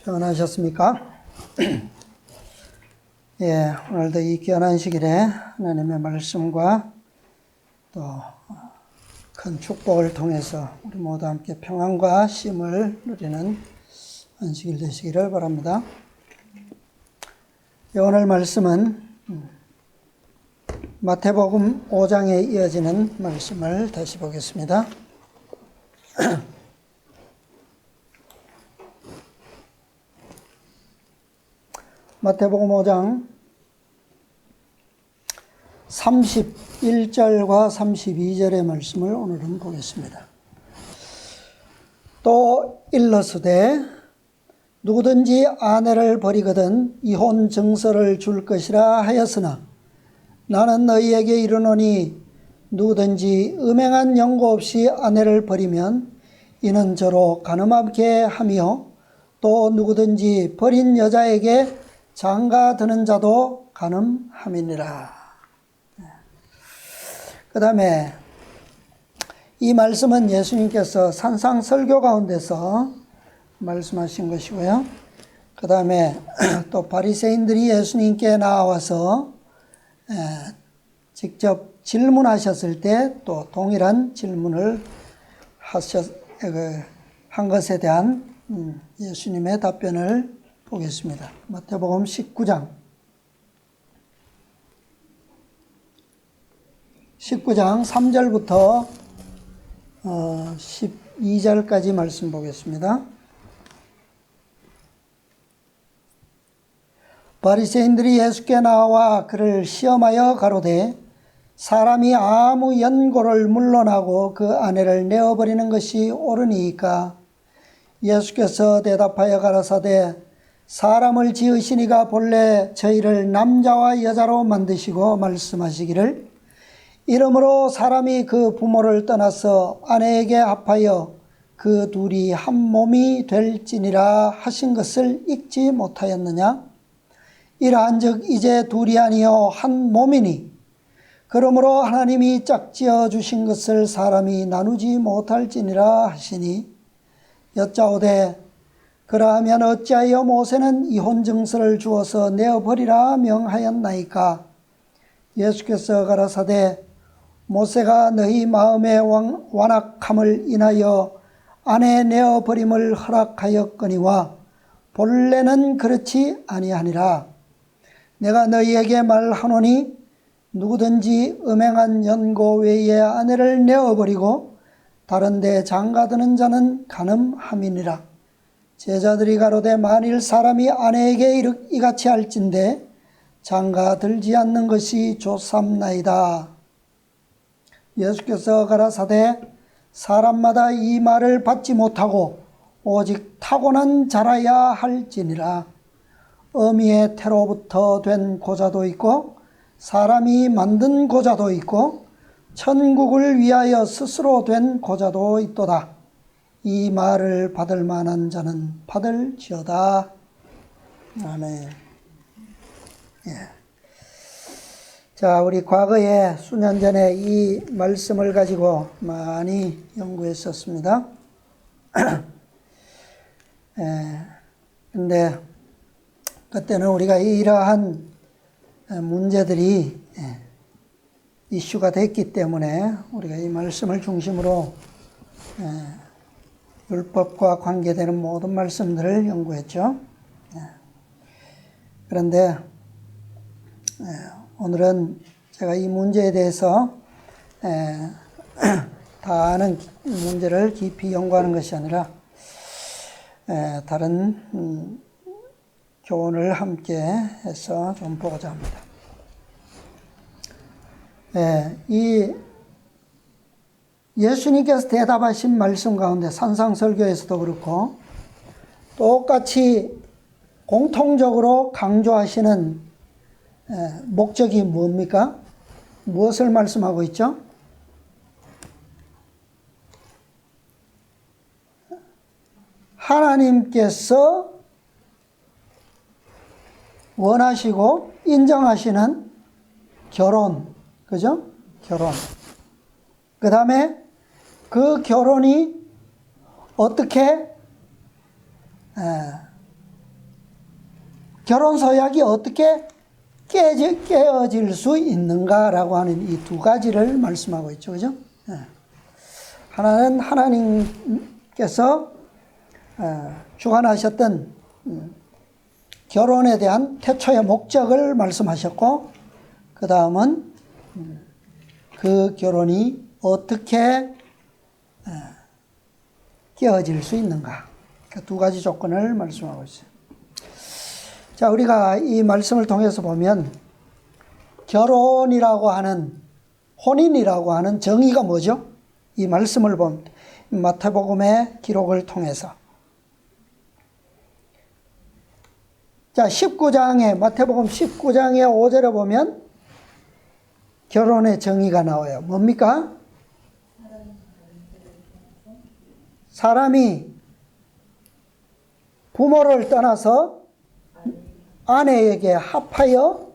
평안하셨습니까? 예, 오늘도 이 귀한 안식일에 하나님의 말씀과 또 큰 축복을 통해서 우리 모두 함께 평안과 쉼을 누리는 안식일 되시기를 바랍니다. 예, 오늘 말씀은 마태복음 5장에 이어지는 말씀을 다시 보겠습니다. 마태복음 5장 31절과 32절의 말씀을 오늘은 보겠습니다. 또 일러스되 누구든지 아내를 버리거든 이혼 증서를 줄 것이라 하였으나 나는 너희에게 이르노니 누구든지 음행한 연고 없이 아내를 버리면 이는 저로 간음하게 하며 또 누구든지 버린 여자에게 장가 드는 자도 간음함이니라. 그 다음에 이 말씀은 예수님께서 산상설교 가운데서 말씀하신 것이고요. 그 다음에 또 바리새인들이 예수님께 나와서 직접 질문하셨을 때 또 동일한 질문을 한 것에 대한 예수님의 답변을 보겠습니다. 마태복음 19장 3절부터 12절까지 말씀 보겠습니다. 바리새인들이 예수께 나와 그를 시험하여 가로되 사람이 아무 연고를 물러나고 그 아내를 내어버리는 것이 옳으니까? 예수께서 대답하여 가라사대 사람을 지으시니가 본래 저희를 남자와 여자로 만드시고 말씀하시기를 이러므로 사람이 그 부모를 떠나서 아내에게 합하여 그 둘이 한 몸이 될지니라 하신 것을 읽지 못하였느냐? 이러한즉 이제 둘이 아니요 한 몸이니 그러므로 하나님이 짝지어 주신 것을 사람이 나누지 못할지니라 하시니 여짜오되 그러하면 어찌하여 모세는 이혼 증서를 주어서 내어버리라 명하였나이까? 예수께서 가라사대 모세가 너희 마음의 완악함을 인하여 아내 내어버림을 허락하였거니와 본래는 그렇지 아니하니라. 내가 너희에게 말하노니 누구든지 음행한 연고 외에 아내를 내어버리고 다른 데 장가드는 자는 간음함이니라. 제자들이 가로되 만일 사람이 아내에게 이같이 할진대 장가들지 않는 것이 좋삼나이다. 예수께서 가라사대 사람마다 이 말을 받지 못하고 오직 타고난 자라야 할지니라. 어미의 태로부터 된 고자도 있고 사람이 만든 고자도 있고 천국을 위하여 스스로 된 고자도 있도다. 이 말을 받을 만한 자는 받을지어다. 아멘. 예. 자, 우리 과거에 수년 전에 이 말씀을 가지고 많이 연구했었습니다. 근데 그때는 우리가 이러한 문제들이 이슈가 됐기 때문에 우리가 이 말씀을 중심으로 율법과 관계되는 모든 말씀들을 연구했죠. 그런데 오늘은 제가 이 문제에 대해서 다 아는 문제를 깊이 연구하는 것이 아니라 다른 교훈을 함께 해서 좀 보고자 합니다. 이 예수님께서 대답하신 말씀 가운데 산상설교에서도 그렇고 똑같이 공통적으로 강조하시는 목적이 뭡니까? 무엇을 말씀하고 있죠? 하나님께서 원하시고 인정하시는 결혼, 그죠? 결혼. 그 다음에 그 결혼이 어떻게 결혼 서약이 어떻게 깨어질 수 있는가라고 하는 이 두 가지를 말씀하고 있죠. 그죠? 하나는 하나님께서 주관하셨던 결혼에 대한 태초의 목적을 말씀하셨고, 그 다음은 그 결혼이 어떻게 깨어질 수 있는가. 그 두 가지 조건을 말씀하고 있어요. 자, 우리가 이 말씀을 통해서 보면 결혼이라고 하는, 혼인이라고 하는 정의가 뭐죠? 이 말씀을 보면 마태복음의 기록을 통해서. 자, 19장에, 마태복음 19장의 5절에 보면 결혼의 정의가 나와요. 뭡니까? 사람이 부모를 떠나서 아내에게 합하여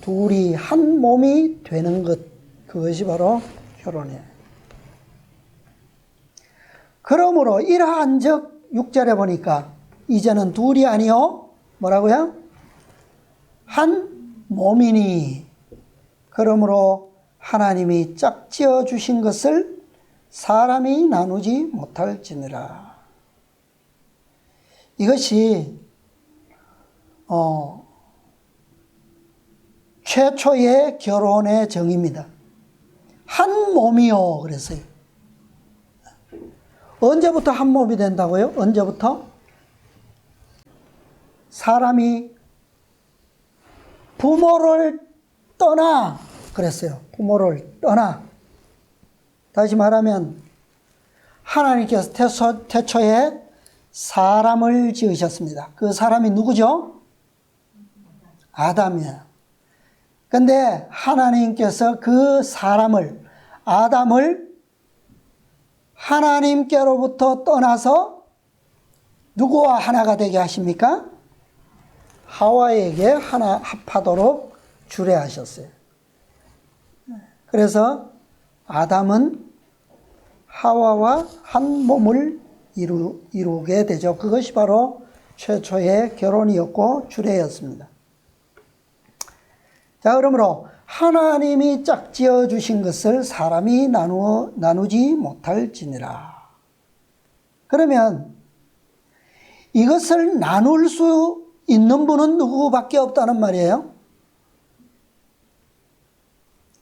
둘이 한 몸이 되는 것, 그것이 바로 결혼이에요. 그러므로 이러한즉 6절에 보니까 이제는 둘이 아니요 뭐라고요? 한 몸이니, 그러므로 하나님이 짝지어 주신 것을 사람이 나누지 못할지니라. 이것이 최초의 결혼의 정의입니다. 한 몸이요 그랬어요. 언제부터 한 몸이 된다고요? 언제부터? 사람이 부모를 떠나 그랬어요. 부모를 떠나. 다시 말하면 하나님께서 태초에 사람을 지으셨습니다. 그 사람이 누구죠? 아담이에요. 근데 하나님께서 그 사람을, 아담을 하나님께로부터 떠나서 누구와 하나가 되게 하십니까? 하와에게 하나 합하도록 주례하셨어요. 그래서 아담은 하와와 한 몸을 이루게 되죠. 그것이 바로 최초의 결혼이었고 주례였습니다. 자, 그러므로 하나님이 짝지어 주신 것을 사람이 나누지 못할지니라. 그러면 이것을 나눌 수 있는 분은 누구밖에 없다는 말이에요?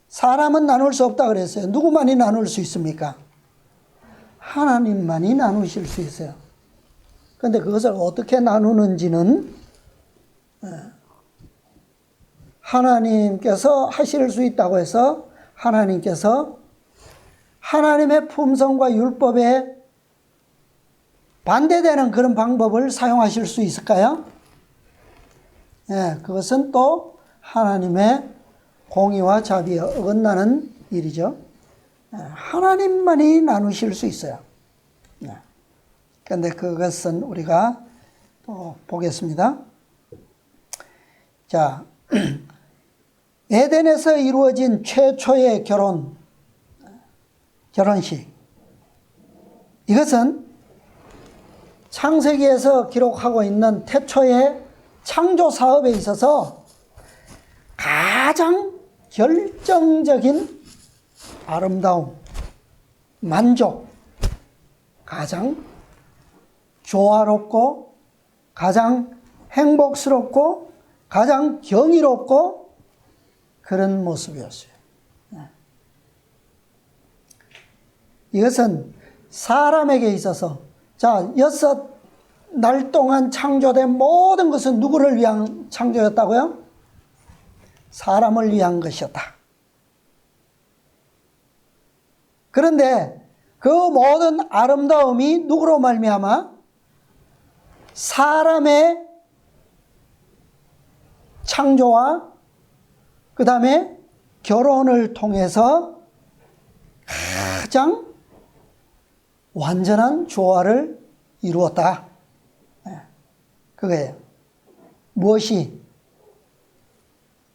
사람은 나눌 수 없다 그랬어요. 누구만이 나눌 수 있습니까? 하나님만이 나누실 수 있어요. 그런데 그것을 어떻게 나누는지는 하나님께서 하실 수 있다고 해서 하나님께서 하나님의 품성과 율법에 반대되는 그런 방법을 사용하실 수 있을까요? 그것은 또 하나님의 공의와 자비에 어긋나는 일이죠. 하나님만이 나누실 수 있어요. 그런데 그것은 우리가 또 보겠습니다. 자, 에덴에서 이루어진 최초의 결혼식. 이것은 창세기에서 기록하고 있는 태초의 창조 사업에 있어서 가장 결정적인 아름다움, 만족, 가장 조화롭고 가장 행복스럽고 가장 경이롭고 그런 모습이었어요. 이것은 사람에게 있어서, 자, 6날 동안 창조된 모든 것은 누구를 위한 창조였다고요? 사람을 위한 것이었다. 그런데 그 모든 아름다움이 누구로 말미암아? 사람의 창조와 그 다음에 결혼을 통해서 가장 완전한 조화를 이루었다. 그거예요. 무엇이?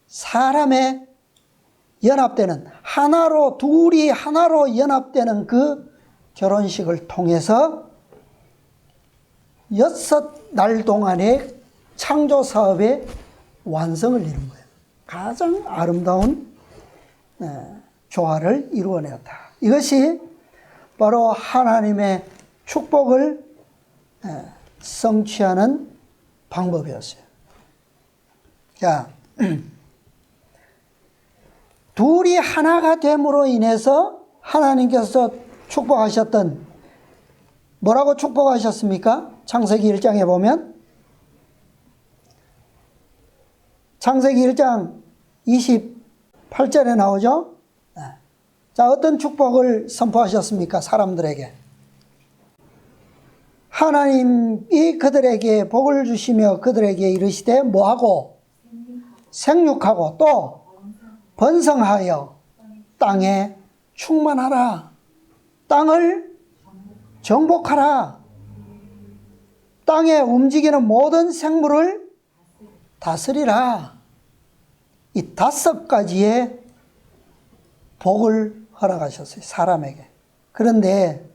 사람의 연합되는, 둘이 하나로 연합되는 그 결혼식을 통해서 6날 동안의 창조 사업의 완성을 이룬 거예요. 가장 아름다운 조화를 이루어내었다. 이것이 바로 하나님의 축복을 성취하는 방법이었어요. 자, 둘이 하나가 됨으로 인해서 하나님께서 축복하셨던, 뭐라고 축복하셨습니까? 창세기 1장에 보면 창세기 1장 28절에 나오죠. 자, 어떤 축복을 선포하셨습니까? 사람들에게. 하나님이 그들에게 복을 주시며 그들에게 이르시되 뭐하고? 생육하고 또 번성하여 땅에 충만하라. 땅을 정복하라. 땅에 움직이는 모든 생물을 다스리라. 이 5가지의 복을 허락하셨어요. 사람에게. 그런데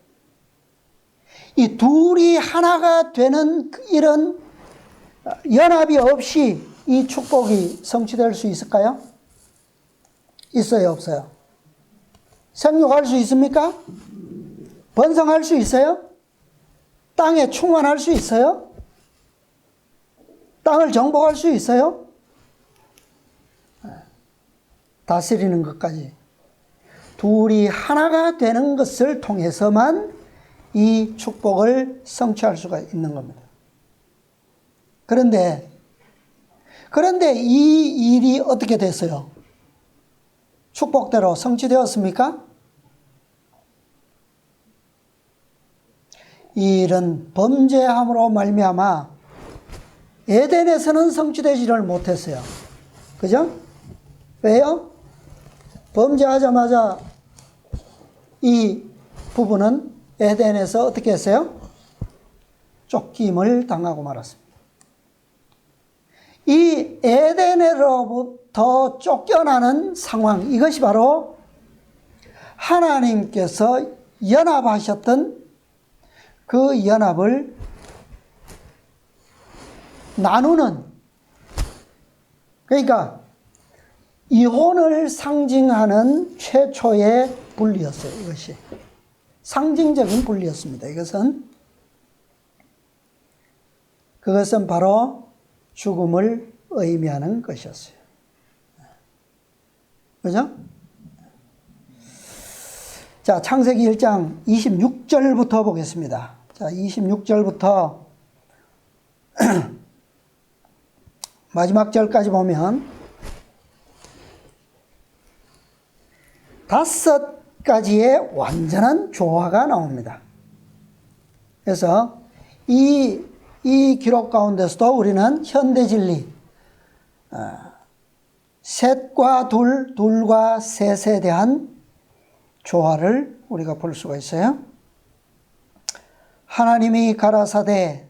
이 둘이 하나가 되는 이런 연합이 없이 이 축복이 성취될 수 있을까요? 있어요, 없어요? 생육할 수 있습니까? 번성할 수 있어요? 땅에 충만할 수 있어요? 땅을 정복할 수 있어요? 다스리는 것까지. 둘이 하나가 되는 것을 통해서만 이 축복을 성취할 수가 있는 겁니다. 그런데 이 일이 어떻게 됐어요? 축복대로 성취되었습니까? 이 일은 범죄함으로 말미암아 에덴에서는 성취되지를 못했어요. 그죠? 왜요? 범죄하자마자 이 부부는 에덴에서 어떻게 했어요? 쫓김을 당하고 말았습니다. 이 에덴으로부터 쫓겨나는 상황, 이것이 바로 하나님께서 연합하셨던 그 연합을 나누는, 그러니까 이혼을 상징하는 최초의 분리였어요. 이것이 상징적인 분리였습니다. 그것은 바로 죽음을 의미하는 것이었어요. 그죠? 자, 창세기 1장 26절부터 보겠습니다. 자, 26절부터 마지막 절까지 보면 5가지의 완전한 조화가 나옵니다. 그래서 이 기록 가운데서도 우리는 현대진리, 셋과 둘, 둘과 셋에 대한 조화를 우리가 볼 수가 있어요. 하나님이 가라사대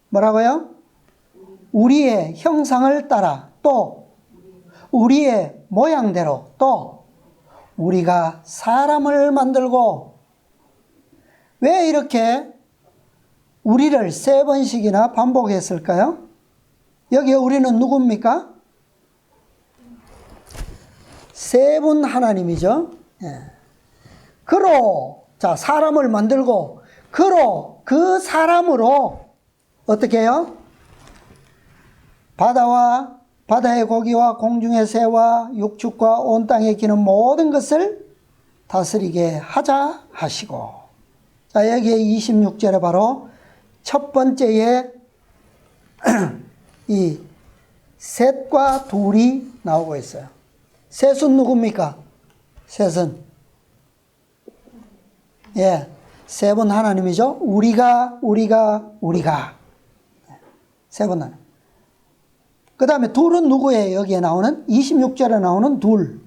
뭐라고요? 우리의 형상을 따라, 또 우리의 모양대로, 또 우리가 사람을 만들고. 왜 이렇게 우리를 3번씩이나 반복했을까요? 여기 우리는 누굽니까? 3분 하나님이죠. 예. 그로, 자, 사람을 만들고, 그로, 그 사람으로 어떻게 해요? 바다와 바다의 고기와 공중의 새와 육축과 온 땅에 기는 모든 것을 다스리게 하자 하시고. 자, 여기에 26절에 바로 첫 번째에 이 셋과 둘이 나오고 있어요. 셋은 누굽니까? 셋은, 예, 3분 하나님이죠. 우리가 3분 하나님. 그 다음에 둘은 누구예요? 여기에 나오는 26절에 나오는 둘,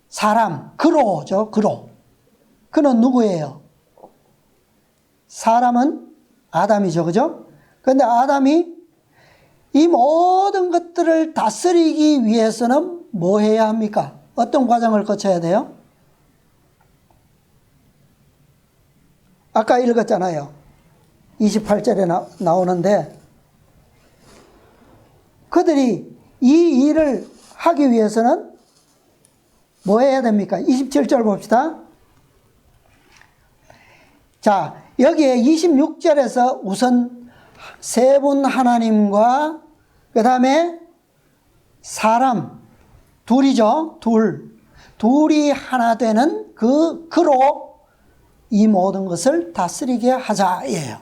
사람, 그로죠. 그는 누구예요? 사람은 아담이죠. 그죠? 그런데 아담이 이 모든 것들을 다스리기 위해서는 뭐 해야 합니까? 어떤 과정을 거쳐야 돼요? 아까 읽었잖아요. 28절에 나오는데 그들이 이 일을 하기 위해서는 뭐 해야 됩니까? 27절 봅시다. 자, 여기에 26절에서 우선 세 분 하나님과 그 다음에 사람 둘이죠. 둘이 하나 되는 그로 이 모든 것을 다스리게 하자예요.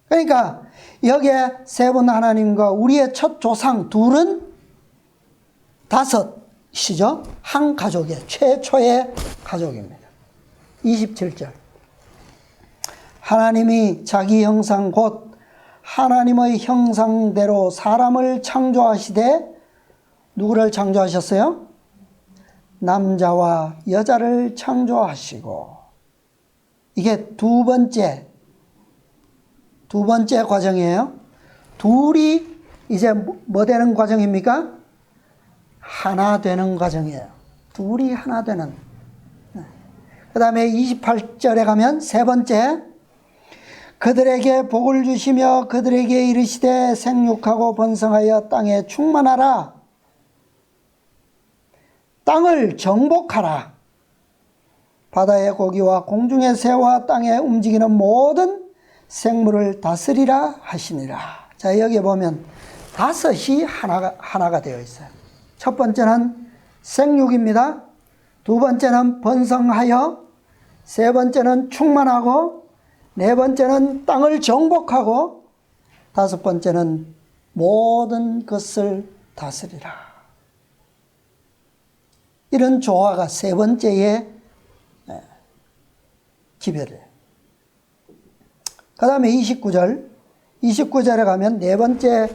그러니까 여기에 세 분 하나님과 우리의 첫 조상 둘은 다섯이죠. 한 가족의 최초의 가족입니다. 27절. 하나님이 자기 형상 곧 하나님의 형상대로 사람을 창조하시되 누구를 창조하셨어요? 남자와 여자를 창조하시고. 이게 두 번째 과정이에요. 둘이 이제 뭐 되는 과정입니까? 하나 되는 과정이에요. 둘이 하나 되는. 그 다음에 28절에 가면 세 번째, 그들에게 복을 주시며 그들에게 이르시되 생육하고 번성하여 땅에 충만하라. 땅을 정복하라. 바다의 고기와 공중의 새와 땅에 움직이는 모든 생물을 다스리라 하시니라. 자, 여기 보면 다섯이 하나가 되어 있어요. 첫 번째는 생육입니다. 두 번째는 번성하여, 세 번째는 충만하고, 네 번째는 땅을 정복하고, 다섯 번째는 모든 것을 다스리라. 이런 조화가 세 번째의 기별이에요. 그 다음에 29절에 가면 네 번째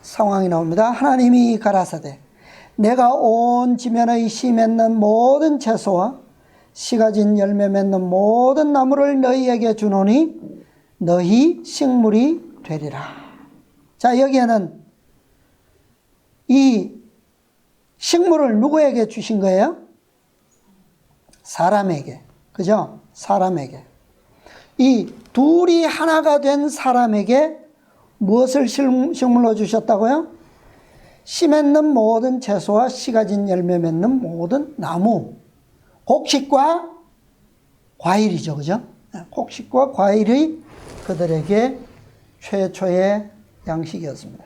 상황이 나옵니다. 하나님이 가라사대 내가 온 지면의 씨 맺는 모든 채소와 씨가 진 열매 맺는 모든 나무를 너희에게 주노니 너희 식물이 되리라. 자, 여기에는 이 식물을 누구에게 주신 거예요? 사람에게. 그죠? 사람에게. 이 둘이 하나가 된 사람에게 무엇을 식물로 주셨다고요? 씨 맺는 모든 채소와 씨가 진 열매 맺는 모든 나무. 곡식과 과일이죠. 그죠? 곡식과 과일이 그들에게 최초의 양식이었습니다.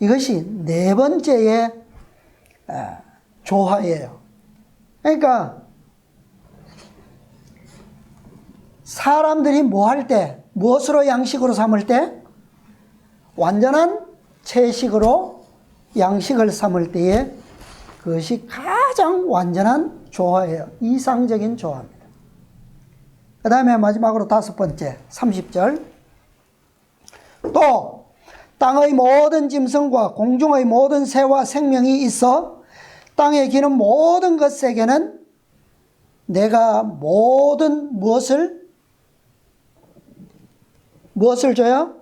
이것이 네 번째의 조화예요. 그러니까 사람들이 뭐 할 때, 무엇으로 양식으로 삼을 때? 완전한 채식으로 양식을 삼을 때에 그것이 가장 완전한 조화예요. 이상적인 조화입니다. 그 다음에 마지막으로 다섯 번째 30절. 또 땅의 모든 짐승과 공중의 모든 새와 생명이 있어 땅에 기는 모든 것에게는 내가 모든 무엇을 줘요?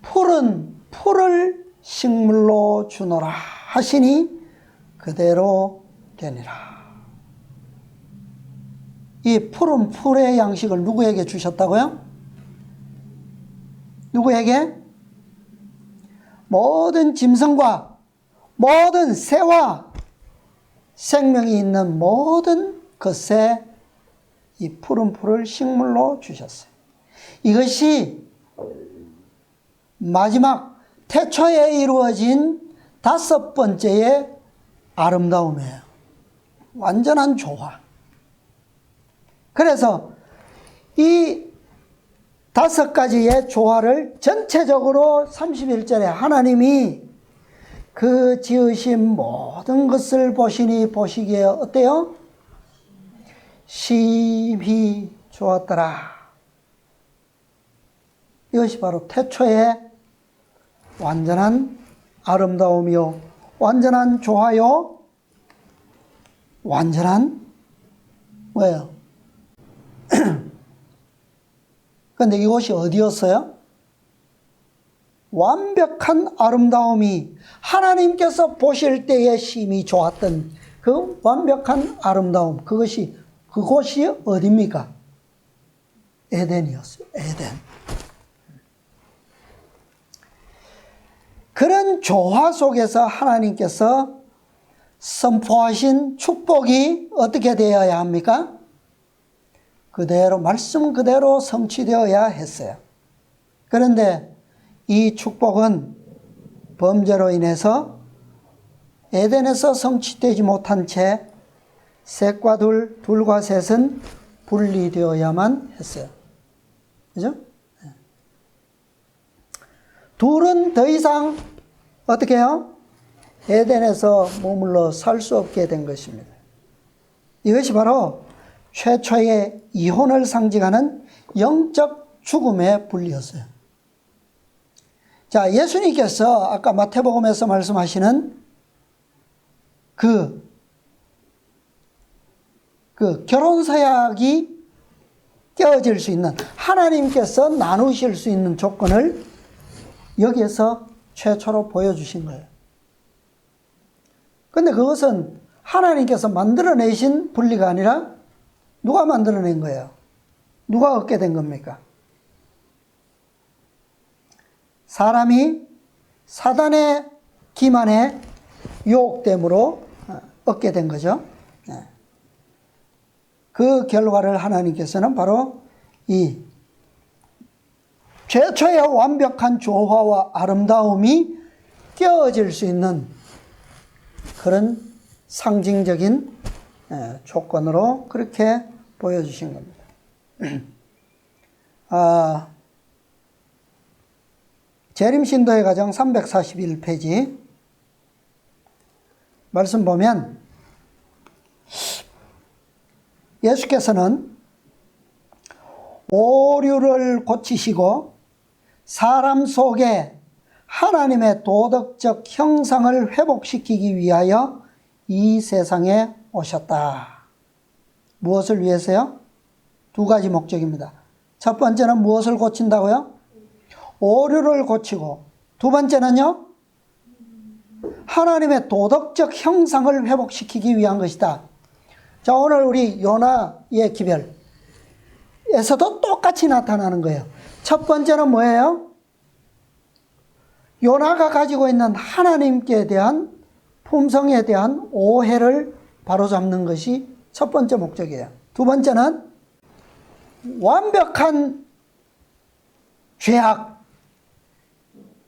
푸른 풀을 식물로 주노라 하시니 그대로 되니라. 이 푸른 풀의 양식을 누구에게 주셨다고요? 누구에게? 모든 짐승과 모든 새와 생명이 있는 모든 것에 이 푸른 풀을 식물로 주셨어요. 이것이 마지막 태초에 이루어진 다섯 번째의 아름다움이에요. 완전한 조화. 그래서 이 다섯 가지의 조화를 전체적으로 31절에 하나님이 그 지으신 모든 것을 보시니 보시기에 어때요? 심히 좋았더라. 이것이 바로 태초의 완전한 아름다움이요, 완전한 조화요, 완전한 뭐예요? 그런데 이곳이 어디였어요? 완벽한 아름다움이 하나님께서 보실 때에 심히 좋았던 그 완벽한 아름다움, 그것이, 그곳이 어디입니까? 에덴이었어요. 에덴. 그런 조화 속에서 하나님께서 선포하신 축복이 어떻게 되어야 합니까? 그대로, 말씀 그대로 성취되어야 했어요. 그런데 이 축복은 범죄로 인해서 에덴에서 성취되지 못한 채 셋과 둘, 둘과 셋은 분리되어야만 했어요. 그죠? 둘은 더 이상 어떻게 해요? 에덴에서 머물러 살 수 없게 된 것입니다. 이것이 바로 최초의 이혼을 상징하는 영적 죽음의 분리였어요. 자, 예수님께서 아까 마태복음에서 말씀하시는 그 결혼 서약이 깨어질 수 있는, 하나님께서 나누실 수 있는 조건을 여기에서 최초로 보여주신 거예요. 근데 그것은 하나님께서 만들어내신 분리가 아니라 누가 만들어낸 거예요? 누가 얻게 된 겁니까? 사람이 사단의 기만에 유혹됨으로 얻게 된 거죠. 그 결과를 하나님께서는 바로 이 최초의 완벽한 조화와 아름다움이 깨어질 수 있는 그런 상징적인 조건으로 그렇게 보여주신 겁니다. 재림신도의 과정 341페이지 말씀 보면 예수께서는 오류를 고치시고 사람 속에 하나님의 도덕적 형상을 회복시키기 위하여 이 세상에 오셨다. 무엇을 위해서요? 두 가지 목적입니다. 첫 번째는 무엇을 고친다고요? 오류를 고치고, 두 번째는요? 하나님의 도덕적 형상을 회복시키기 위한 것이다. 자, 오늘 우리 요나의 기별에서도 똑같이 나타나는 거예요. 첫 번째는 뭐예요? 요나가 가지고 있는 하나님께 대한 품성에 대한 오해를 바로잡는 것이 첫 번째 목적이에요. 두 번째는 완벽한 죄악,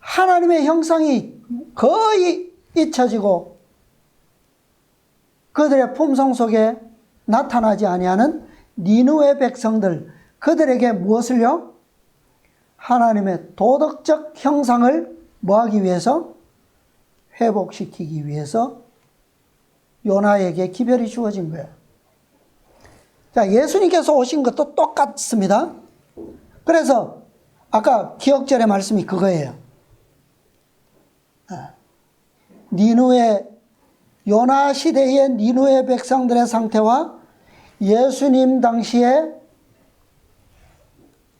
하나님의 형상이 거의 잊혀지고 그들의 품성 속에 나타나지 아니하는 니느웨 백성들, 그들에게 무엇을요? 하나님의 도덕적 형상을 뭐하기 위해서? 회복시키기 위해서 요나에게 기별이 주어진 거예요. 자, 예수님께서 오신 것도 똑같습니다. 그래서 아까 기억절의 말씀이 그거예요. 니느웨, 요나 시대의 니느웨 백성들의 상태와 예수님 당시에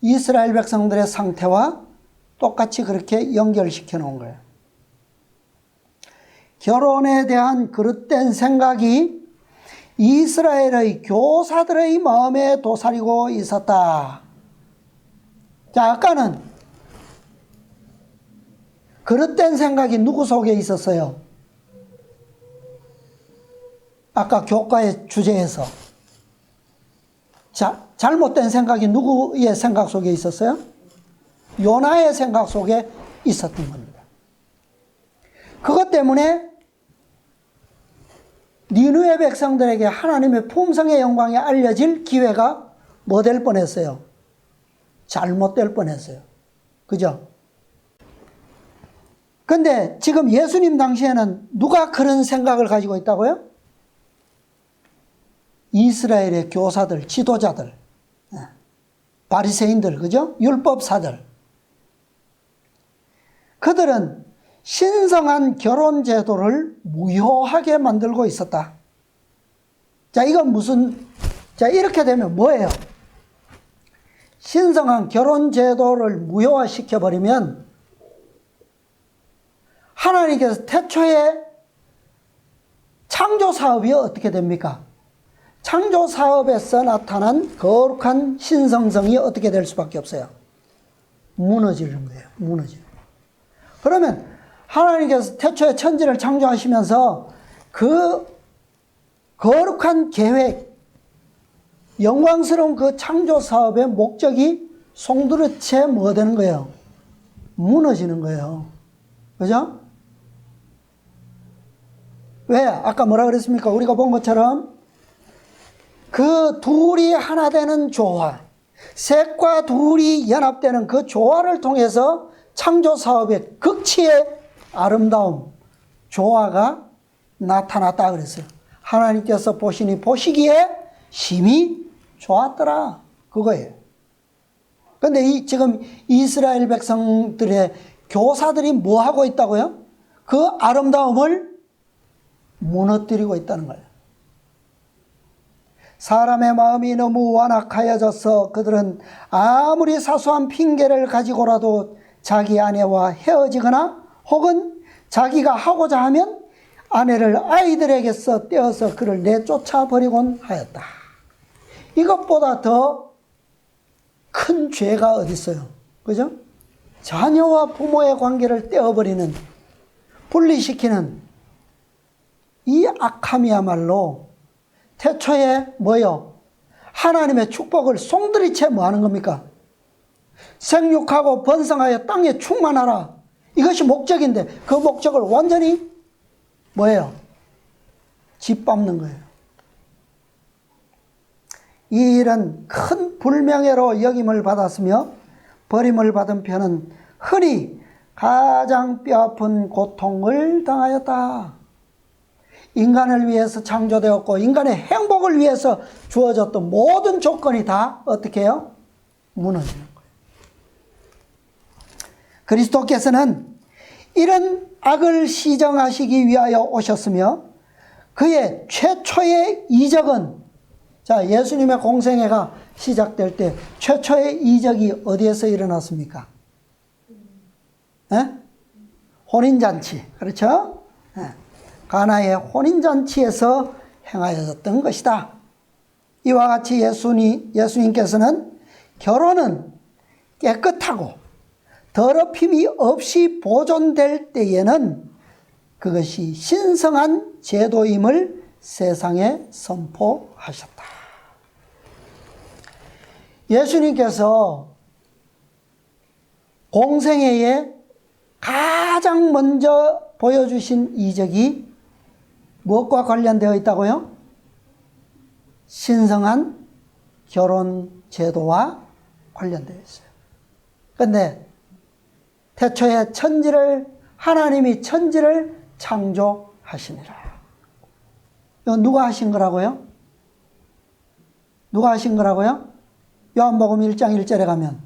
이스라엘 백성들의 상태와 똑같이 그렇게 연결시켜 놓은 거예요. 결혼에 대한 그릇된 생각이 이스라엘의 교사들의 마음에 도사리고 있었다. 자, 아까는 그릇된 생각이 누구 속에 있었어요? 아까 교과의 주제에서. 자, 잘못된 생각이 누구의 생각 속에 있었어요? 요나의 생각 속에 있었던 겁니다. 그것 때문에 니느웨 백성들에게 하나님의 품성의 영광이 알려질 기회가 뭐 될 뻔했어요? 잘못될 뻔했어요. 그죠? 근데 지금 예수님 당시에는 누가 그런 생각을 가지고 있다고요? 이스라엘의 교사들, 지도자들, 바리새인들, 그죠? 율법사들. 그들은 신성한 결혼 제도를 무효하게 만들고 있었다. 자, 이건 자, 이렇게 되면 뭐예요? 신성한 결혼 제도를 무효화시켜버리면 하나님께서 태초에 창조 사업이 어떻게 됩니까? 창조 사업에서 나타난 거룩한 신성성이 어떻게 될 수밖에 없어요? 무너지는 거예요. 무너지는 거예요. 그러면 하나님께서 태초에 천지를 창조하시면서 그 거룩한 계획, 영광스러운 그 창조 사업의 목적이 송두리째 뭐 되는 거예요? 무너지는 거예요. 그죠? 왜? 아까 뭐라 그랬습니까? 우리가 본 것처럼 그 둘이 하나 되는 조화, 셋과 둘이 연합되는 그 조화를 통해서 창조 사업의 극치의 아름다움, 조화가 나타났다 그랬어요. 하나님께서 보시기에 심히 좋았더라. 그거예요. 그런데 지금 이스라엘 백성들의 교사들이 뭐 하고 있다고요? 그 아름다움을 무너뜨리고 있다는 거예요. 사람의 마음이 너무 완악하여져서 그들은 아무리 사소한 핑계를 가지고라도 자기 아내와 헤어지거나 혹은 자기가 하고자 하면 아내를 아이들에게서 떼어서 그를 내쫓아 버리곤 하였다. 이것보다 더 큰 죄가 어디 있어요? 그죠? 자녀와 부모의 관계를 떼어버리는, 분리시키는 이 악함이야말로 태초에 뭐요? 하나님의 축복을 송두리째 뭐 하는 겁니까? 생육하고 번성하여 땅에 충만하라. 이것이 목적인데 그 목적을 완전히 뭐예요? 짓밟는 거예요. 이 일은 큰 불명예로 여김을 받았으며 버림을 받은 편은 흔히 가장 뼈아픈 고통을 당하였다. 인간을 위해서 창조되었고 인간의 행복을 위해서 주어졌던 모든 조건이 다 어떻게 해요? 무너지는 거예요. 그리스도께서는 이런 악을 시정하시기 위하여 오셨으며 그의 최초의 이적은, 자, 예수님의 공생애가 시작될 때 최초의 이적이 어디에서 일어났습니까? 혼인잔치. 그렇죠? 가나의 혼인잔치에서 행하였던 것이다. 이와 같이 예수님께서는 결혼은 깨끗하고 더럽힘이 없이 보존될 때에는 그것이 신성한 제도임을 세상에 선포하셨다. 예수님께서 공생애에 가장 먼저 보여주신 이적이 무엇과 관련되어 있다고요? 신성한 결혼 제도와 관련되어 있어요. 그런데 태초에 하나님이 천지를 창조하시니라. 이거 누가 하신 거라고요? 누가 하신 거라고요? 요한복음 1장 1절에 가면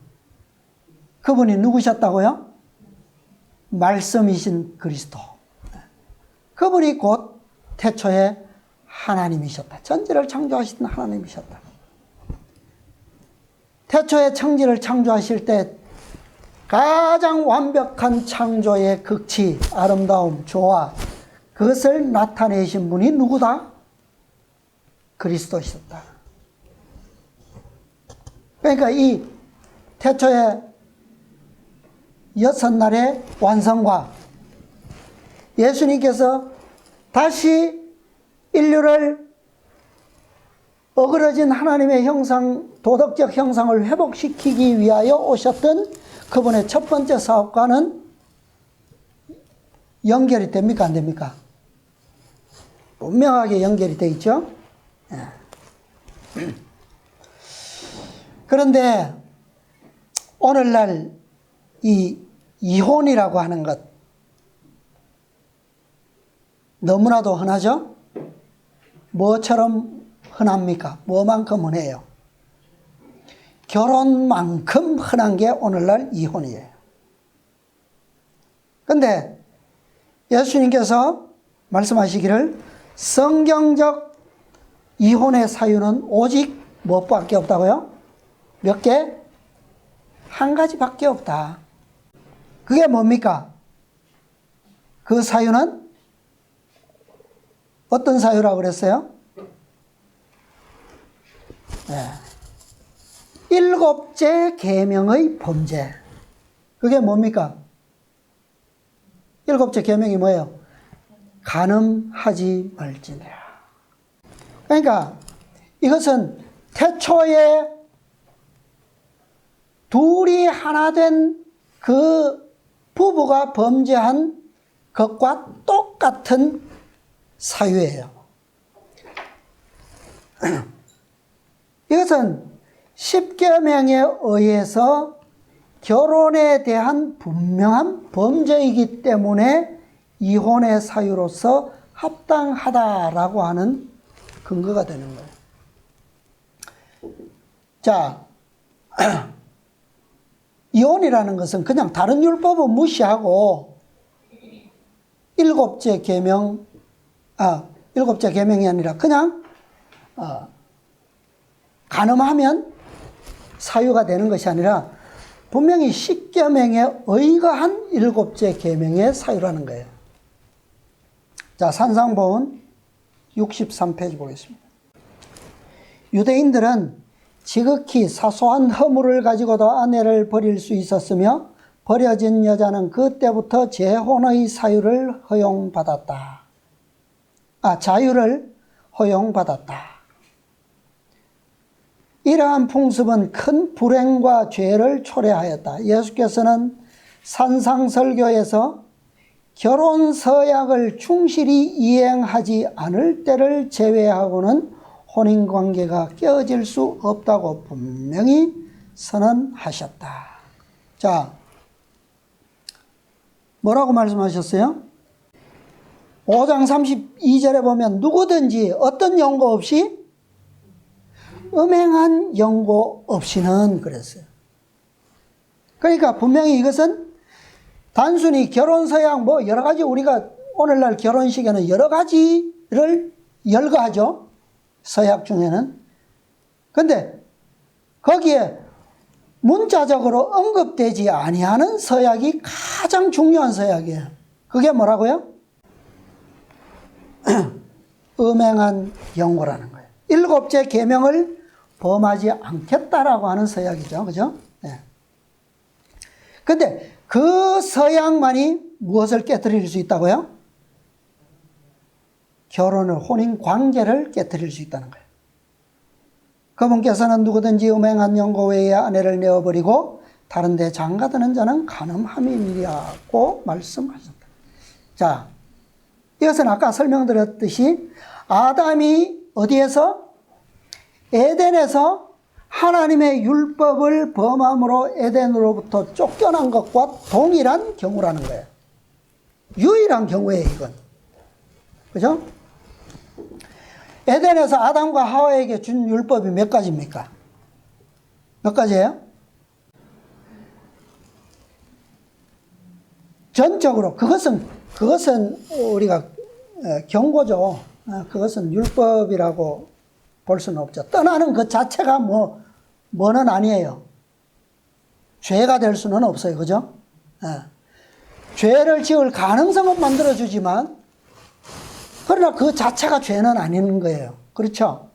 그분이 누구셨다고요? 말씀이신 그리스도. 그분이 곧 태초에 하나님이셨다. 천지를 창조하신 하나님이셨다. 태초에 천지를 창조하실 때 가장 완벽한 창조의 극치, 아름다움, 조화, 그것을 나타내신 분이 누구다? 그리스도셨다. 그러니까 이 태초의 6날의 완성과 예수님께서 다시 인류를 어그러진 하나님의 형상, 도덕적 형상을 회복시키기 위하여 오셨던 그분의 첫 번째 사업과는 연결이 됩니까? 안 됩니까? 분명하게 연결이 되어 있죠. 그런데 오늘날 이 이혼이라고 하는 것 너무나도 흔하죠? 뭐처럼 흔합니까? 뭐만큼 흔해요? 결혼만큼 흔한 게 오늘날 이혼이에요. 그런데 예수님께서 말씀하시기를 성경적 이혼의 사유는 오직 무엇밖에 없다고요? 몇 개? 한 가지밖에 없다. 그게 뭡니까? 그 사유는 어떤 사유라고 그랬어요? 네. 일곱째 계명의 범죄. 그게 뭡니까? 일곱째 계명이 뭐예요? 간음하지 말지니라. 그러니까 이것은 태초에 둘이 하나 된 그 부부가 범죄한 것과 똑같은 사유예요. 이것은 십계명에 의해서 결혼에 대한 분명한 범죄이기 때문에 이혼의 사유로서 합당하다라고 하는 근거가 되는 거예요. 자, 이혼이라는 것은 그냥 다른 율법은 무시하고 일곱째 계명이 아니라 그냥 간음하면 사유가 되는 것이 아니라 분명히 십계명에 의거한 일곱째 계명의 사유라는 거예요. 자, 산상보훈 63페이지 보겠습니다. 유대인들은 지극히 사소한 허물을 가지고도 아내를 버릴 수 있었으며 버려진 여자는 그때부터 재혼의 자유를 허용받았다. 이러한 풍습은 큰 불행과 죄를 초래하였다. 예수께서는 산상설교에서 결혼 서약을 충실히 이행하지 않을 때를 제외하고는 혼인관계가 깨어질 수 없다고 분명히 선언하셨다. 자, 뭐라고 말씀하셨어요? 5장 32절에 보면 누구든지 어떤 연고 없이 음행한 연고 없이는 그랬어요. 그러니까 분명히 이것은 단순히 결혼서약 여러 가지 우리가 오늘날 결혼식에는 여러 가지를 열거하죠. 서약 중에는. 근데 거기에 문자적으로 언급되지 아니하는 서약이 가장 중요한 서약이에요. 그게 뭐라고요? 음행한 연고라는 거예요. 일곱째 계명을 범하지 않겠다라고 하는 서약이죠. 그죠? 네. 근데 그 서약만이 무엇을 깨뜨릴 수 있다고요? 결혼을, 혼인 관계를 깨뜨릴 수 있다는 거예요. 그분께서는 누구든지 음행한 연고 외에 아내를 내어버리고 다른 데 장가드는 자는 간음함이니라고 말씀하셨다. 자, 이것은 아까 설명드렸듯이 아담이 어디에서? 에덴에서 하나님의 율법을 범함으로 에덴으로부터 쫓겨난 것과 동일한 경우라는 거예요. 유일한 경우예요, 이건. 그죠? 에덴에서 아담과 하와에게 준 율법이 몇 가지입니까? 몇 가지예요? 전적으로 그것은 우리가 경고죠. 그것은 율법이라고 볼 수는 없죠. 떠나는 그 자체가 뭐는 아니에요. 죄가 될 수는 없어요. 그죠? 죄를 지을 가능성은 만들어주지만 그러나 그 자체가 죄는 아닌 거예요. 그렇죠?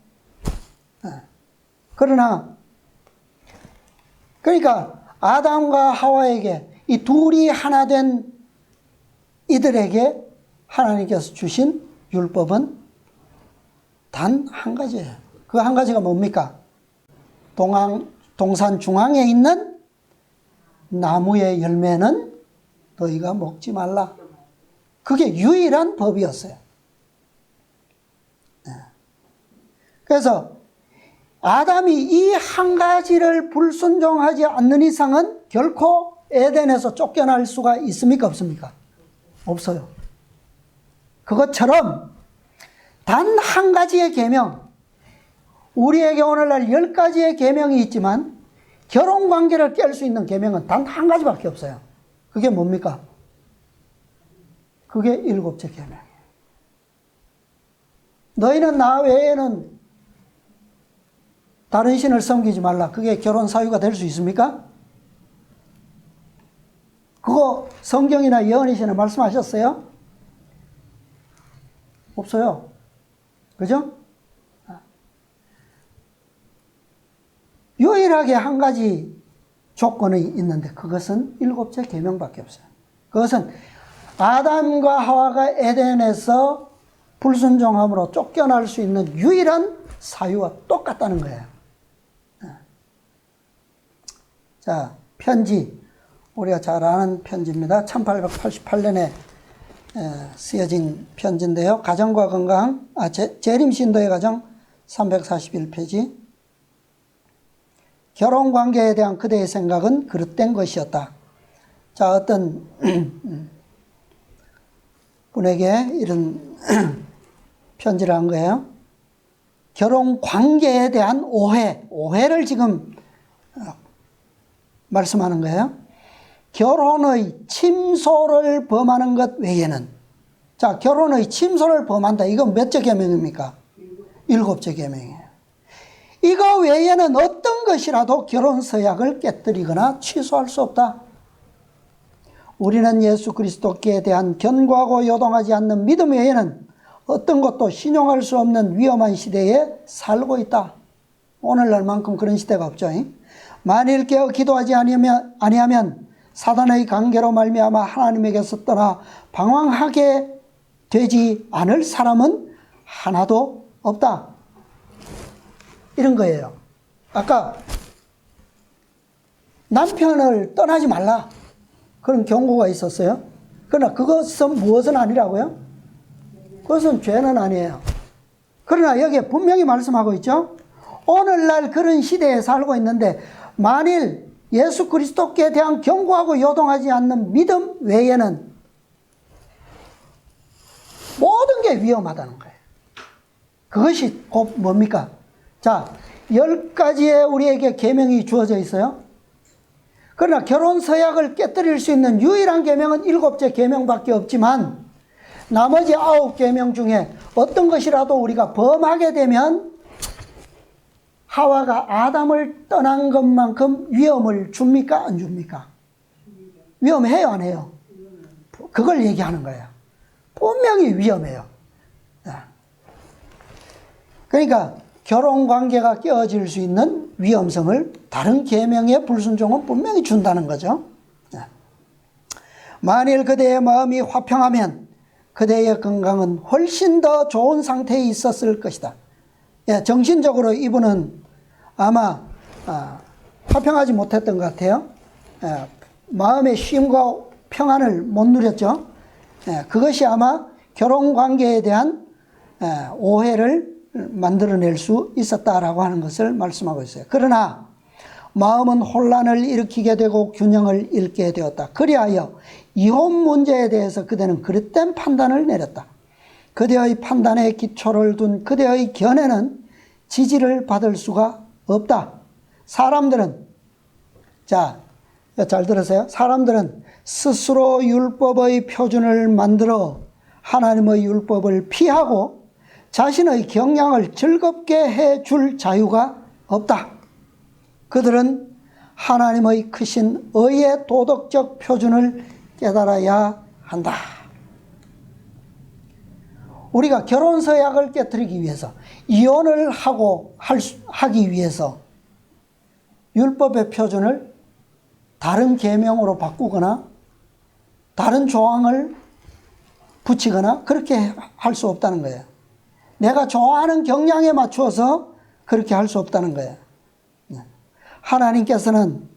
그러니까 아담과 하와에게 이 둘이 하나 된 이들에게 하나님께서 주신 율법은 단 한 가지예요. 그 한 가지가 뭡니까? 동산 중앙에 있는 나무의 열매는 너희가 먹지 말라. 그게 유일한 법이었어요. 그래서 아담이 이 한 가지를 불순종하지 않는 이상은 결코 에덴에서 쫓겨날 수가 있습니까? 없습니까? 없어요. 그것처럼 단 한 가지의 계명, 우리에게 오늘날 10가지의 계명이 있지만 결혼관계를 깰 수 있는 계명은 단 한 가지밖에 없어요. 그게 뭡니까? 그게 일곱째 계명이에요. 너희는 나 외에는 다른 신을 섬기지 말라. 그게 결혼 사유가 될 수 있습니까? 그거 성경이나 예언의 신을 말씀하셨어요? 없어요. 그죠? 유일하게 한 가지 조건이 있는데 그것은 7째 계명밖에 없어요. 그것은 아담과 하와가 에덴에서 불순종함으로 쫓겨날 수 있는 유일한 사유와 똑같다는 거예요. 자, 편지. 우리가 잘 아는 편지입니다. 1888년에 쓰여진 편지인데요. 가정과 건강, 재림신도의 가정 341페이지. 결혼관계에 대한 그대의 생각은 그릇된 것이었다. 자, 어떤 분에게 이런 편지를 한 거예요. 결혼관계에 대한 오해를 지금 말씀하는 거예요. 결혼의 침소를 범하는 것 외에는, 자, 결혼의 침소를 범한다. 이건 몇째 계명입니까? 7째 계명이에요. 이거 외에는 어떤 것이라도 결혼 서약을 깨뜨리거나 취소할 수 없다. 우리는 예수 그리스도께 대한 견고하고 요동하지 않는 믿음 외에는 어떤 것도 신용할 수 없는 위험한 시대에 살고 있다. 오늘날만큼 그런 시대가 없죠. 만일 깨어 기도하지 아니하면 사단의 관계로 말미암아 하나님에게서 떠나 방황하게 되지 않을 사람은 하나도 없다. 이런 거예요. 아까 남편을 떠나지 말라. 그런 경고가 있었어요. 그러나 그것은 무엇은 아니라고요? 그것은 죄는 아니에요. 그러나 여기에 분명히 말씀하고 있죠. 오늘날 그런 시대에 살고 있는데 만일 예수 그리스도께 대한 견고하고 요동하지 않는 믿음 외에는 모든 게 위험하다는 거예요. 그것이 곧 뭡니까? 자, 10가지의 우리에게 계명이 주어져 있어요. 그러나 결혼 서약을 깨뜨릴 수 있는 유일한 계명은 7째 계명밖에 없지만 나머지 9계명 중에 어떤 것이라도 우리가 범하게 되면 하와가 아담을 떠난 것만큼 위험을 줍니까? 안 줍니까? 위험해요? 안 해요? 그걸 얘기하는 거예요. 분명히 위험해요. 그러니까 결혼관계가 깨어질 수 있는 위험성을 다른 계명의 불순종은 분명히 준다는 거죠. 만일 그대의 마음이 화평하면 그대의 건강은 훨씬 더 좋은 상태에 있었을 것이다. 정신적으로 이분은 아마 화평하지 못했던 것 같아요. 마음의 쉼과 평안을 못 누렸죠. 그것이 아마 결혼관계에 대한 오해를 만들어낼 수 있었다라고 하는 것을 말씀하고 있어요. 그러나 마음은 혼란을 일으키게 되고 균형을 잃게 되었다. 그리하여 이혼 문제에 대해서 그대는 그릇된 판단을 내렸다. 그대의 판단에 기초를 둔 그대의 견해는 지지를 받을 수가 없다. 사람들은, 자, 잘 들으세요. 사람들은 스스로 율법의 표준을 만들어 하나님의 율법을 피하고 자신의 경향을 즐겁게 해줄 자유가 없다. 그들은 하나님의 크신 의의 도덕적 표준을 깨달아야 한다. 우리가 결혼 서약을 깨뜨리기 위해서, 이혼을 하기 위해서 율법의 표준을 다른 계명으로 바꾸거나 다른 조항을 붙이거나 그렇게 할 수 없다는 거예요. 내가 좋아하는 경향에 맞추어서 그렇게 할 수 없다는 거예요. 하나님께서는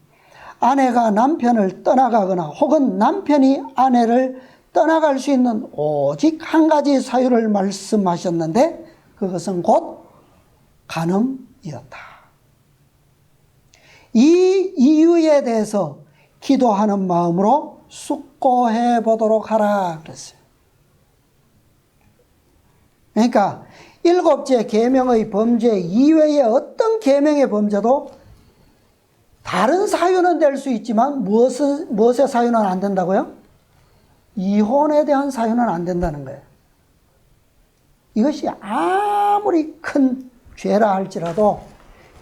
아내가 남편을 떠나가거나 혹은 남편이 아내를 떠나갈 수 있는 오직 한 가지 사유를 말씀하셨는데 그것은 곧 간음이었다. 이 이유에 대해서 기도하는 마음으로 숙고해 보도록 하라 그랬어요. 그러니까 7째 계명의 범죄 이외의 어떤 계명의 범죄도 다른 사유는 될 수 있지만 무엇의 사유는 안 된다고요? 이혼에 대한 사유는 안 된다는 거예요. 이것이 아무리 큰 죄라 할지라도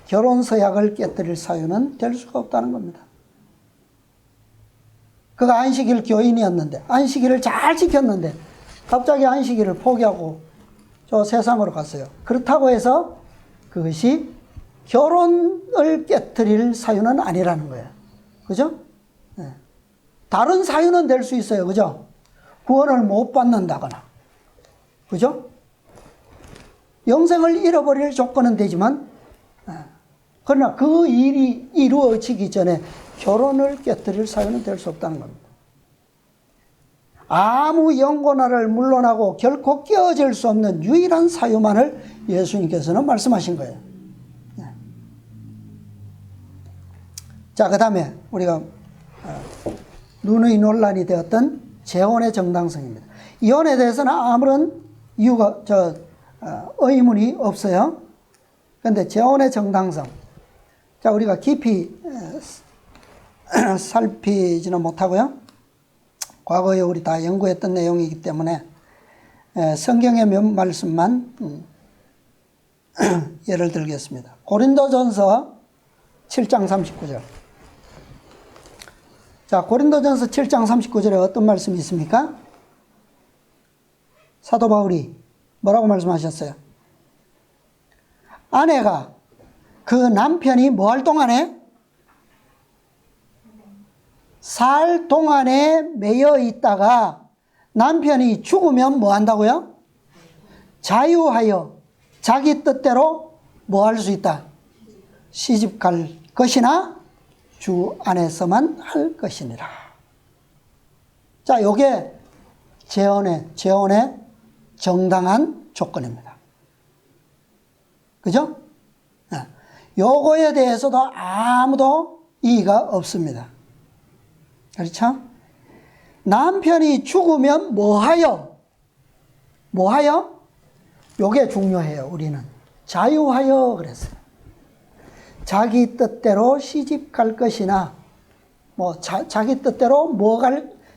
결혼 서약을 깨뜨릴 사유는 될 수가 없다는 겁니다. 그가 안식일 교인이었는데 안식일을 잘 지켰는데 갑자기 안식일을 포기하고 저 세상으로 갔어요. 그렇다고 해서 그것이 결혼을 깨트릴 사유는 아니라는 거예요. 그죠? 네. 다른 사유는 될 수 있어요. 그죠? 구원을 못 받는다거나. 그죠? 영생을 잃어버릴 조건은 되지만, 그러나 그 일이 이루어지기 전에 결혼을 깨트릴 사유는 될 수 없다는 겁니다. 아무 영고나를 물러나고 결코 깨어질 수 없는 유일한 사유만을 예수님께서는 말씀하신 거예요. 자, 그 다음에 우리가 눈의 논란이 되었던 재혼의 정당성입니다. 이혼에 대해서는 아무런 이유가, 의문이 없어요. 그런데 재혼의 정당성. 자, 우리가 깊이 살피지는 못하고요. 과거에 우리 다 연구했던 내용이기 때문에 성경의 몇 말씀만 예를 들겠습니다. 고린도전서 7장 39절. 자, 고린도전서 7장 39절에 어떤 말씀이 있습니까? 사도 바울이 뭐라고 말씀하셨어요? 아내가 그 남편이 뭐 할 동안에? 살 동안에 매여 있다가 남편이 죽으면 뭐 한다고요? 자유하여 자기 뜻대로 뭐 할 수 있다? 시집 갈 것이나 주 안에서만 할 것이니라. 자, 요게 재혼의 정당한 조건입니다. 그죠? 요거에 대해서도 아무도 이의가 없습니다. 그렇죠? 남편이 죽으면 뭐하여? 요게 중요해요. 우리는 자유하여 그랬어요. 자기 뜻대로 시집 갈 것이나 자기 뜻대로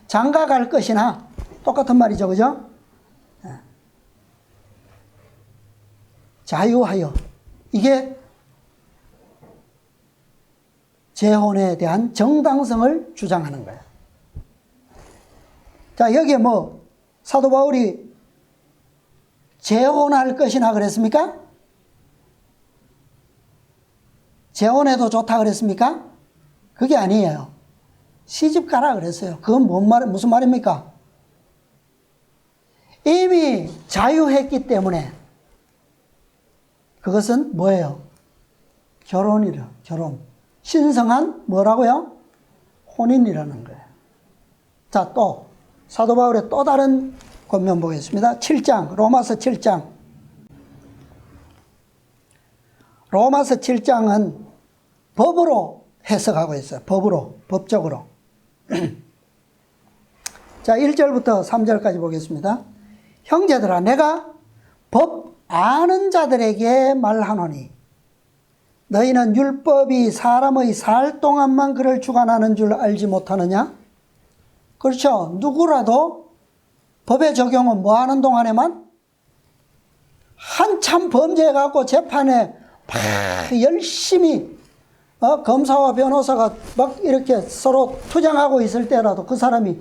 장가 갈 것이나 똑같은 말이죠. 그죠? 자유하여. 이게 재혼에 대한 정당성을 주장하는 거예요. 자, 여기에 사도 바울이 재혼할 것이나 그랬습니까? 재혼해도 좋다 그랬습니까? 그게 아니에요. 시집 가라 그랬어요. 그건 무슨 말입니까? 이미 자유했기 때문에 그것은 뭐예요? 결혼이라, 결혼. 신성한 뭐라고요? 혼인이라는 거예요. 자, 또 사도 바울의 또 다른 권면 보겠습니다. 7장, 로마서 7장. 로마서 7장은 법으로 해석하고 있어요. 법적으로. 자, 1절부터 3절까지 보겠습니다. 형제들아, 내가 법 아는 자들에게 말하노니 너희는 율법이 사람의 살 동안만 그를 주관하는 줄 알지 못하느냐? 그렇죠. 누구라도 법의 적용은 뭐 하는 동안에만? 한참 범죄해갖고 재판에 막 열심히 검사와 변호사가 막 이렇게 서로 투쟁하고 있을 때라도 그 사람이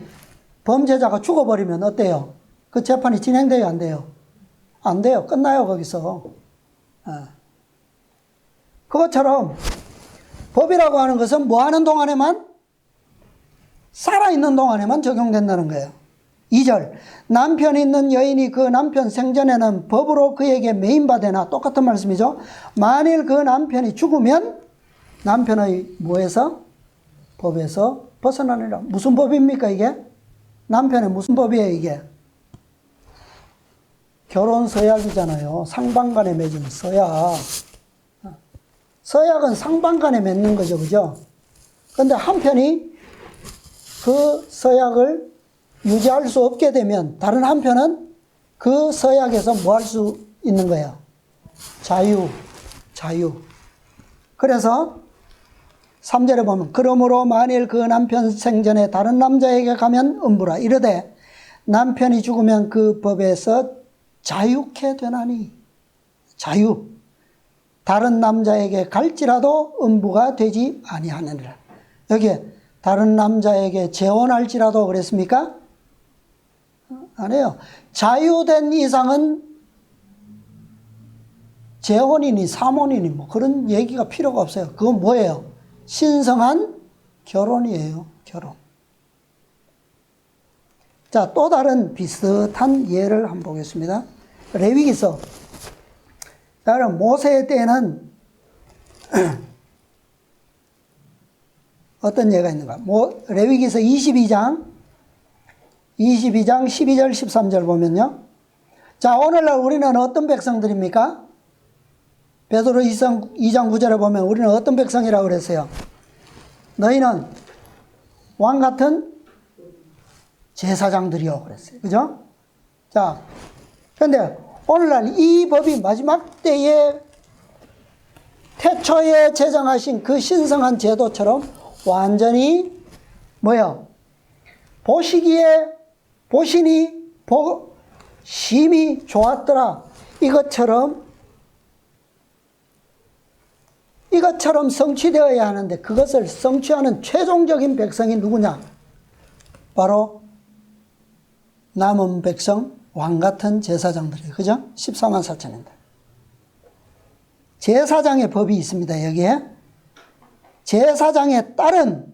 범죄자가 죽어버리면 어때요? 그 재판이 진행돼요, 안 돼요? 안 돼요. 끝나요, 거기서. 그것처럼 법이라고 하는 것은 뭐 하는 동안에만? 살아있는 동안에만 적용된다는 거예요. 2절, 남편 있는 여인이 그 남편 생전에는 법으로 그에게 매인받으나, 똑같은 말씀이죠. 만일 그 남편이 죽으면 남편의 뭐에서? 법에서 벗어나느라. 무슨 법입니까 이게? 남편의 무슨 법이에요 이게? 결혼 서약이잖아요. 상반간에 맺은 서약. 서약은 상반간에 맺는 거죠. 그죠? 그런데 한편이 그 서약을 유지할 수 없게 되면 다른 한편은 그 서약에서 뭐 할 수 있는 거예요? 자유. 그래서 3절에 보면 그러므로 만일 그 남편 생전에 다른 남자에게 가면 음부라. 이르되 남편이 죽으면 그 법에서 자유케 되나니. 자유. 다른 남자에게 갈지라도 음부가 되지 아니하느니라. 여기에 다른 남자에게 재혼할지라도 그랬습니까? 아니에요. 자유된 이상은 재혼이니 사모니니 뭐 그런 얘기가 필요가 없어요. 그건 뭐예요? 신성한 결혼이에요. 결혼. 자, 또 다른 비슷한 예를 한번 보겠습니다. 레위기서. 자, 그럼 모세 때는 어떤 예가 있는가? 레위기서 22장 12절 13절 보면요. 자, 오늘날 우리는 어떤 백성들입니까? 베드로 2장 9절에 보면 우리는 어떤 백성이라고 그랬어요? 너희는 왕 같은 제사장들이요 그랬어요. 그죠? 자, 그런데 오늘날 이 법이 마지막 때에 태초에 제정하신 그 신성한 제도처럼 완전히 뭐요? 보시니 심히 좋았더라. 이것처럼 성취되어야 하는데 그것을 성취하는 최종적인 백성이 누구냐? 바로 남은 백성 왕같은 제사장들이에요. 그죠? 14만 4천인데. 제사장의 법이 있습니다. 여기에. 제사장의 딸은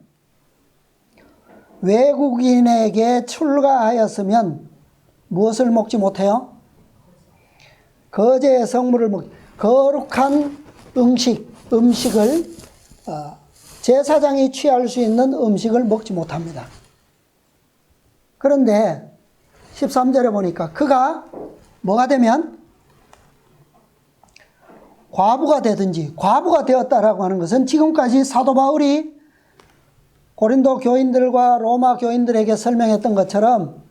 외국인에게 출가하였으면 무엇을 먹지 못해요? 거제의 성물을 거룩한 음식을 제사장이 취할 수 있는 음식을 먹지 못합니다. 그런데 13절에 보니까 그가 뭐가 되면 과부가 되든지, 과부가 되었다라고 하는 것은 지금까지 사도 바울이 고린도 교인들과 로마 교인들에게 설명했던 것처럼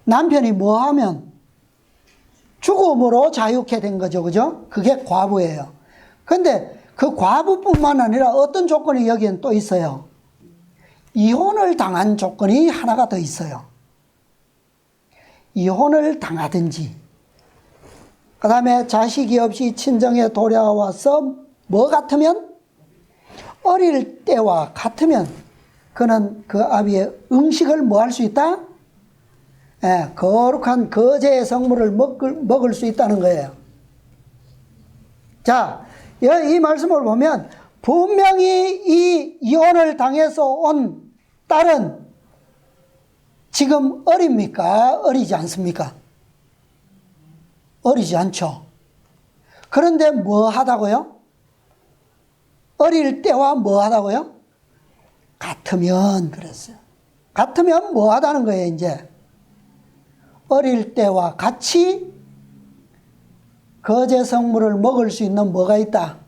남편이 뭐 하면 죽음으로 자유케 된 거죠. 그죠? 그게 과부예요. 그런데 그 과부뿐만 아니라 어떤 조건이 여기엔 또 있어요. 이혼을 당한 조건이 하나가 더 있어요. 이혼을 당하든지, 그 다음에 자식이 없이 친정에 돌아와서 뭐 같으면? 어릴 때와 같으면 그는 그 아비의 음식을 뭐 할 수 있다? 거룩한 거제의 성물을 먹을 수 있다는 거예요. 자, 이 말씀을 보면 분명히 이 이혼을 당해서 온 딸은 지금 어립니까? 어리지 않습니까? 어리지 않죠. 그런데 뭐 하다고요? 어릴 때와 뭐 하다고요? 같으면 그랬어요. 같으면 뭐 하다는 거예요, 이제. 어릴 때와 같이 거제 성물을 먹을 수 있는 뭐가 있다?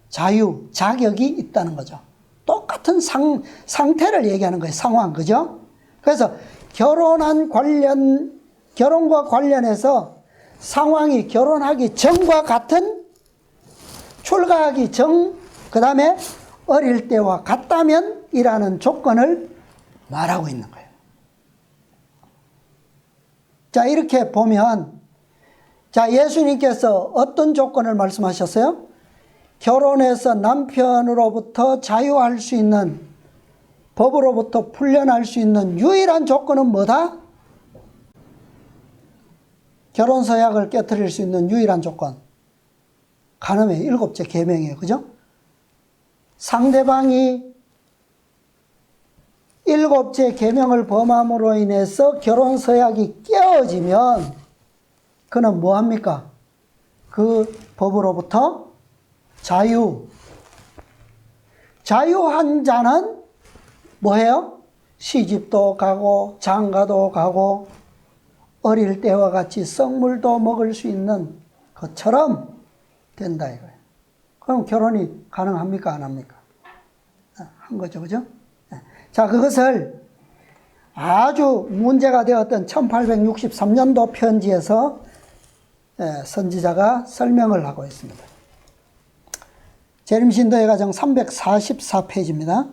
자유, 자격이 있다는 거죠. 똑같은 상태를 얘기하는 거예요, 상황, 그죠? 그래서 결혼과 관련해서 상황이 결혼하기 전과 같은 출가하기 전, 그 다음에 어릴 때와 같다면 이라는 조건을 말하고 있는 거예요. 자, 이렇게 보면, 자, 예수님께서 어떤 조건을 말씀하셨어요? 결혼해서 남편으로부터 자유할 수 있는, 법으로부터 풀려날 수 있는 유일한 조건은 뭐다? 결혼 서약을 깨트릴 수 있는 유일한 조건. 간음의 7째 계명이에요. 그죠? 상대방이 7째 계명을 범함으로 인해서 결혼 서약이 깨어지면 그는 뭐 합니까? 그 법으로부터 자유한 자는 뭐예요? 시집도 가고 장가도 가고 어릴 때와 같이 썩물도 먹을 수 있는 것처럼 된다 이거예요. 그럼 결혼이 가능합니까? 안 합니까? 한 거죠. 그죠? 자, 그것을 아주 문제가 되었던 1863년도 편지에서 선지자가 설명을 하고 있습니다. 재림신도의 가정 344페이지입니다.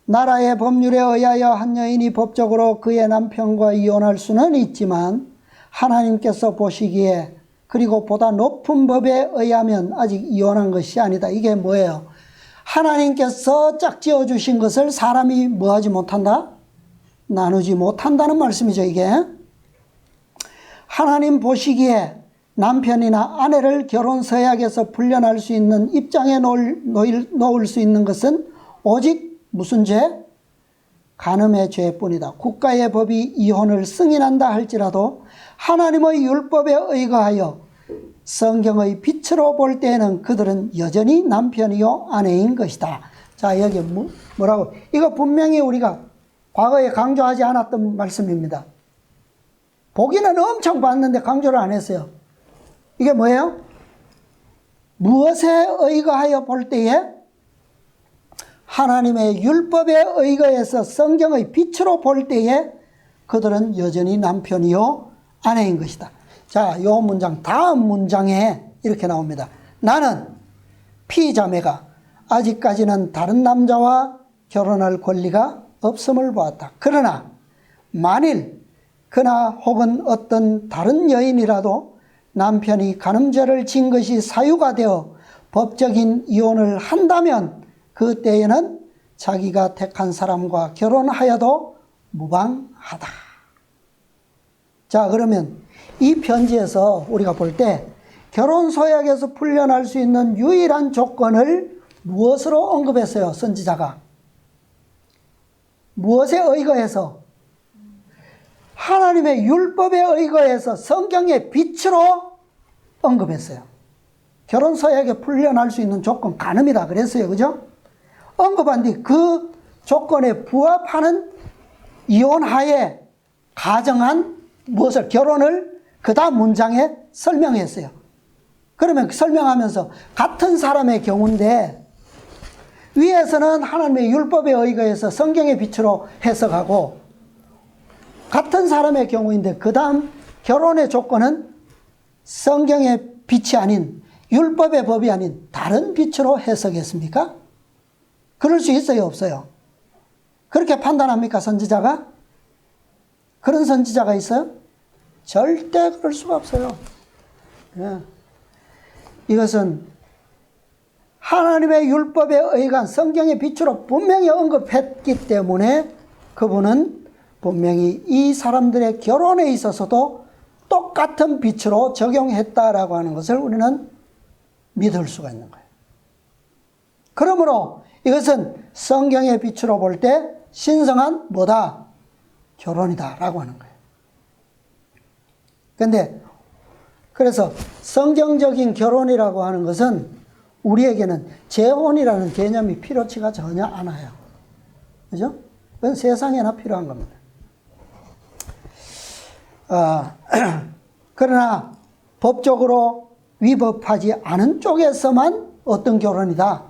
나라의 법률에 의하여 한 여인이 법적으로 그의 남편과 이혼할 수는 있지만 하나님께서 보시기에 그리고 보다 높은 법에 의하면 아직 이혼한 것이 아니다. 이게 뭐예요? 하나님께서 짝지어 주신 것을 사람이 뭐하지 못한다? 나누지 못한다는 말씀이죠, 이게. 하나님 보시기에 남편이나 아내를 결혼 서약에서 풀려날 수 있는 입장에 놓을 수 있는 것은 오직 무슨 죄? 간음의 죄뿐이다. 국가의 법이 이혼을 승인한다 할지라도 하나님의 율법에 의거하여 성경의 빛으로 볼 때에는 그들은 여전히 남편이요 아내인 것이다. 자, 여기 뭐라고? 이거 분명히 우리가 과거에 강조하지 않았던 말씀입니다. 보기는 엄청 봤는데 강조를 안 했어요. 이게 뭐예요? 무엇에 의거하여 볼 때에? 하나님의 율법에 의거해서 성경의 빛으로 볼 때에 그들은 여전히 남편이요 아내인 것이다. 자, 이 문장 다음 문장에 이렇게 나옵니다. 나는 피자매가 아직까지는 다른 남자와 결혼할 권리가 없음을 보았다. 그러나 만일 그나 혹은 어떤 다른 여인이라도 남편이 간음죄를 진 것이 사유가 되어 법적인 이혼을 한다면 그때에는 자기가 택한 사람과 결혼하여도 무방하다. 자, 그러면 이 편지에서 우리가 볼 때 결혼 서약에서 풀려날 수 있는 유일한 조건을 무엇으로 언급했어요? 선지자가. 무엇에 의거해서? 하나님의 율법에 의거해서 성경의 빛으로 언급했어요. 결혼 서약에 풀려날 수 있는 조건 간음이다 그랬어요. 그죠? 언급한 뒤 그 조건에 부합하는 이혼하에 가정한 무엇을? 결혼을 그 다음 문장에 설명했어요. 그러면 설명하면서 같은 사람의 경우인데 위에서는 하나님의 율법에 의거해서 성경의 빛으로 해석하고 같은 사람의 경우인데 그 다음 결혼의 조건은 성경의 빛이 아닌 율법의 법이 아닌 다른 빛으로 해석했습니까? 그럴 수 있어요? 없어요? 그렇게 판단합니까? 선지자가? 그런 선지자가 있어요? 절대 그럴 수가 없어요. 예. 이것은 하나님의 율법에 의한 성경의 빛으로 분명히 언급했기 때문에 그분은 분명히 이 사람들의 결혼에 있어서도 똑같은 빛으로 적용했다라고 하는 것을 우리는 믿을 수가 있는 거예요. 그러므로 이것은 성경의 빛으로 볼 때 신성한 뭐다? 결혼이다 라고 하는 거예요. 그런데 그래서 성경적인 결혼이라고 하는 것은 우리에게는 재혼이라는 개념이 필요치가 전혀 않아요. 그죠? 그건 세상에나 필요한 겁니다. 그러나 법적으로 위법하지 않은 쪽에서만 어떤 결혼이다?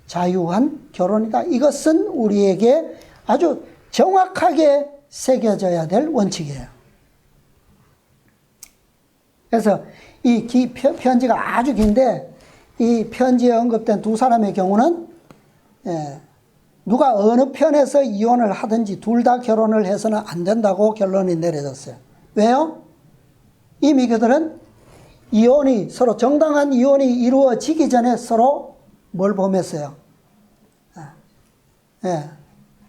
자유한 결혼이다. 이것은 우리에게 아주 정확하게 새겨져야 될 원칙이에요. 그래서 이 편지가 아주 긴데 이 편지에 언급된 두 사람의 경우는 누가 어느 편에서 이혼을 하든지 둘 다 결혼을 해서는 안 된다고 결론이 내려졌어요. 왜요? 이미 그들은 이혼이 서로 정당한 이혼이 이루어지기 전에 서로 뭘 범했어요?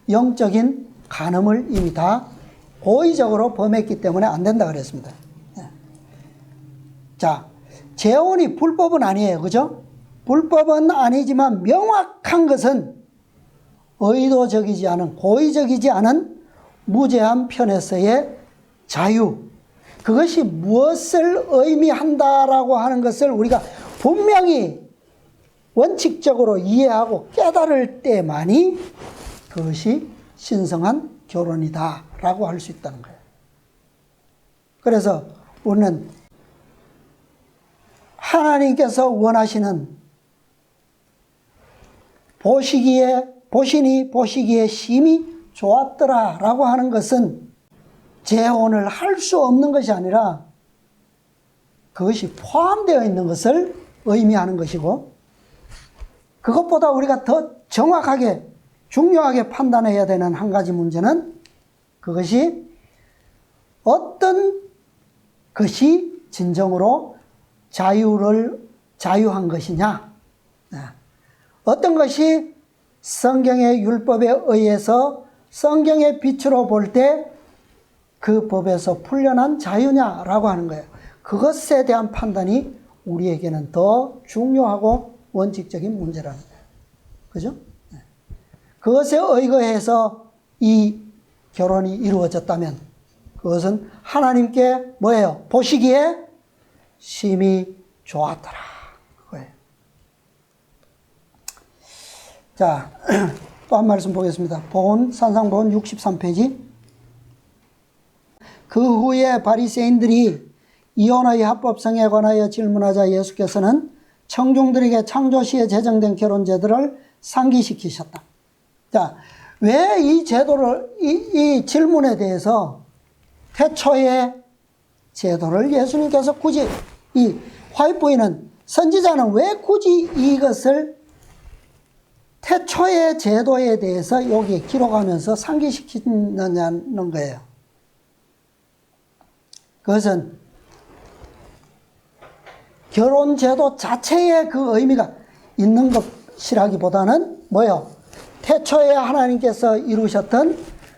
영적인 간음을 이미 다 고의적으로 범했기 때문에 안 된다 그랬습니다. 자, 재혼이 불법은 아니에요. 그죠? 불법은 아니지만 명확한 것은 의도적이지 않은, 고의적이지 않은 무죄한 편에서의 자유. 그것이 무엇을 의미한다라고 하는 것을 우리가 분명히 원칙적으로 이해하고 깨달을 때만이 그것이 신성한 결혼이다라고 할 수 있다는 거예요. 그래서 우리는 하나님께서 원하시는 보시기에 심히 좋았더라라고 하는 것은 재혼을 할 수 없는 것이 아니라 그것이 포함되어 있는 것을 의미하는 것이고, 그것보다 우리가 더 정확하게 중요하게 판단해야 되는 한 가지 문제는 그것이 어떤 것이 진정으로 자유한 것이냐, 어떤 것이 성경의 율법에 의해서 성경의 빛으로 볼 때 그 법에서 풀려난 자유냐라고 하는 거예요. 그것에 대한 판단이 우리에게는 더 중요하고 원칙적인 문제랍니다. 그죠? 그것에 의거해서 이 결혼이 이루어졌다면 그것은 하나님께 뭐예요? 보시기에 심히 좋았더라. 그거예요. 자, 또 한 말씀 보겠습니다. 산상보온 63페이지. 그 후에 바리새인들이 이혼의 합법성에 관하여 질문하자 예수께서는 청중들에게 창조시에 제정된 결혼제도를 상기시키셨다. 자, 왜 이 제도를, 이 질문에 대해서 태초의 제도를 예수님께서 굳이, 이 화이트보이는 선지자는 왜 굳이 이것을 태초의 제도에 대해서 여기에 기록하면서 상기시키느냐는 거예요. 그것은 결혼제도 자체에 그 의미가 있는 것이라기보다는 뭐예요? 태초에 하나님께서 이루셨던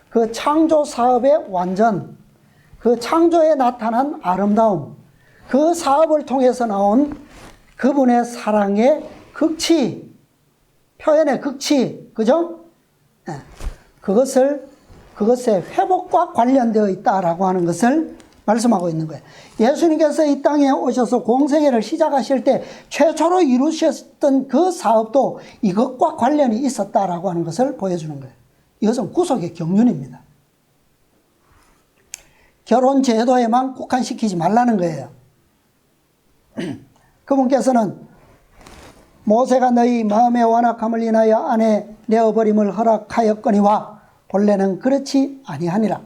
그 창조 사업의 완전, 그 창조에 나타난 아름다움, 그 사업을 통해서 나온 그분의 사랑의 극치, 표현의 극치, 그죠? 네. 그것의 회복과 관련되어 있다라고 하는 것을 말씀하고 있는 거예요. 예수님께서 이 땅에 오셔서 공생애를 시작하실 때 최초로 이루셨던 그 사업도 이것과 관련이 있었다라고 하는 것을 보여주는 거예요. 이것은 구속의 경륜입니다. 결혼 제도에만 국한시키지 말라는 거예요. 그분께서는 모세가 너희 마음의 완악함을 인하여 아내 내어버림을 허락하였거니와 본래는 그렇지 아니하니라.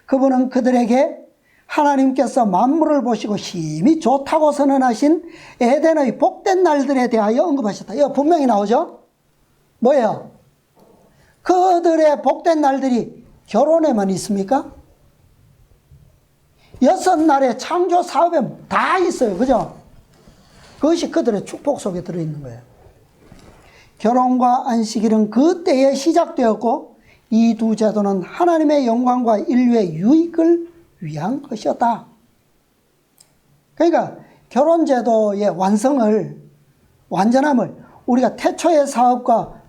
그분은 그들에게 하나님께서 만물을 보시고 심히 좋다고 선언하신 에덴의 복된 날들에 대하여 언급하셨다. 이거 분명히 나오죠? 뭐예요? 그들의 복된 날들이 결혼에만 있습니까? 6날의 창조 사업에 다 있어요. 그죠? 그것이 그들의 축복 속에 들어있는 거예요. 결혼과 안식일은 그때에 시작되었고 이 두 제도는 하나님의 영광과 인류의 유익을 위한 것이었다. 그러니까 결혼제도의 완전함을 우리가 태초의 사업과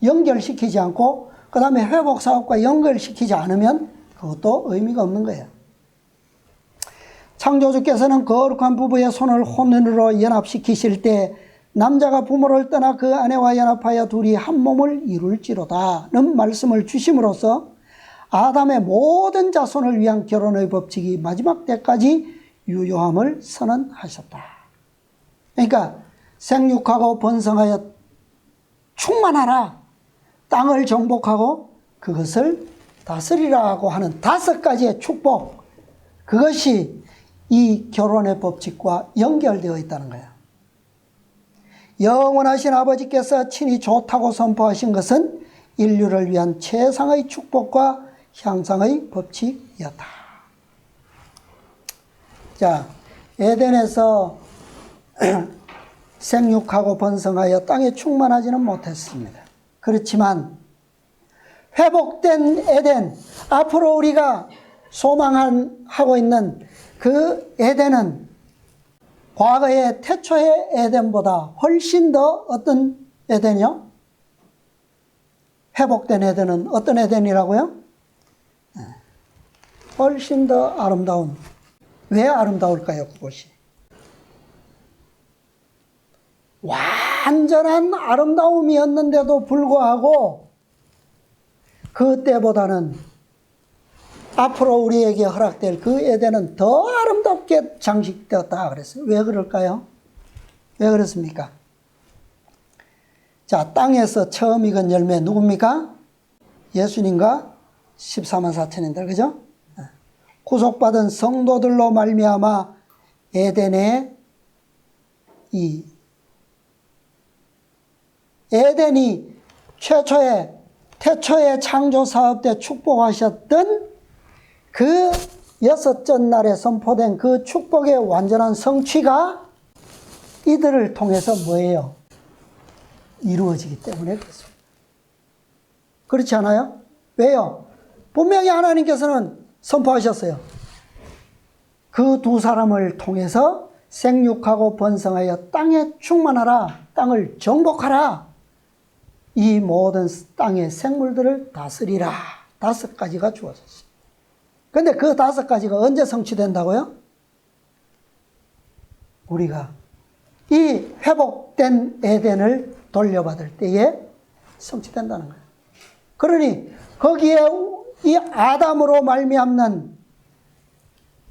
연결시키지 않고 그 다음에 회복사업과 연결시키지 않으면 그것도 의미가 없는 거예요. 창조주께서는 거룩한 부부의 손을 혼인으로 연합시키실 때 남자가 부모를 떠나 그 아내와 연합하여 둘이 한 몸을 이룰지로다는 말씀을 주심으로써 아담의 모든 자손을 위한 결혼의 법칙이 마지막 때까지 유효함을 선언하셨다. 그러니까 생육하고 번성하여 충만하라, 땅을 정복하고 그것을 다스리라고 하는 5가지의 축복, 그것이 이 결혼의 법칙과 연결되어 있다는 거예요. 영원하신 아버지께서 친히 좋다고 선포하신 것은 인류를 위한 최상의 축복과 향상의 법칙이었다. 자, 에덴에서 생육하고 번성하여 땅에 충만하지는 못했습니다. 그렇지만 회복된 에덴, 앞으로 우리가 소망하고 있는 그 에덴은 과거의 태초의 에덴보다 훨씬 더 어떤 에덴이요? 회복된 에덴은 어떤 에덴이라고요? 훨씬 더 아름다운. 왜 아름다울까요? 그것이 완전한 아름다움이었는데도 불구하고 그때보다는 앞으로 우리에게 허락될 그 에덴은 더 아름답게 장식되었다 그랬어요. 왜 그럴까요? 왜 그렇습니까? 자, 땅에서 처음 익은 열매 누굽니까? 예수님과 14만 4천인들, 그죠? 구속받은 성도들로 말미암아 에덴이 태초의 창조 사업 때 축복하셨던 그 6째 날에 선포된 그 축복의 완전한 성취가 이들을 통해서 뭐예요? 이루어지기 때문에 그렇습니다. 그렇지 않아요? 왜요? 분명히 하나님께서는 선포하셨어요. 그 두 사람을 통해서 생육하고 번성하여 땅에 충만하라. 땅을 정복하라. 이 모든 땅의 생물들을 다스리라. 5가지가 주어졌어요. 근데 그 5가지가 언제 성취된다고요? 우리가 이 회복된 에덴을 돌려받을 때에 성취된다는 거예요. 그러니 거기에 이 아담으로 말미암는,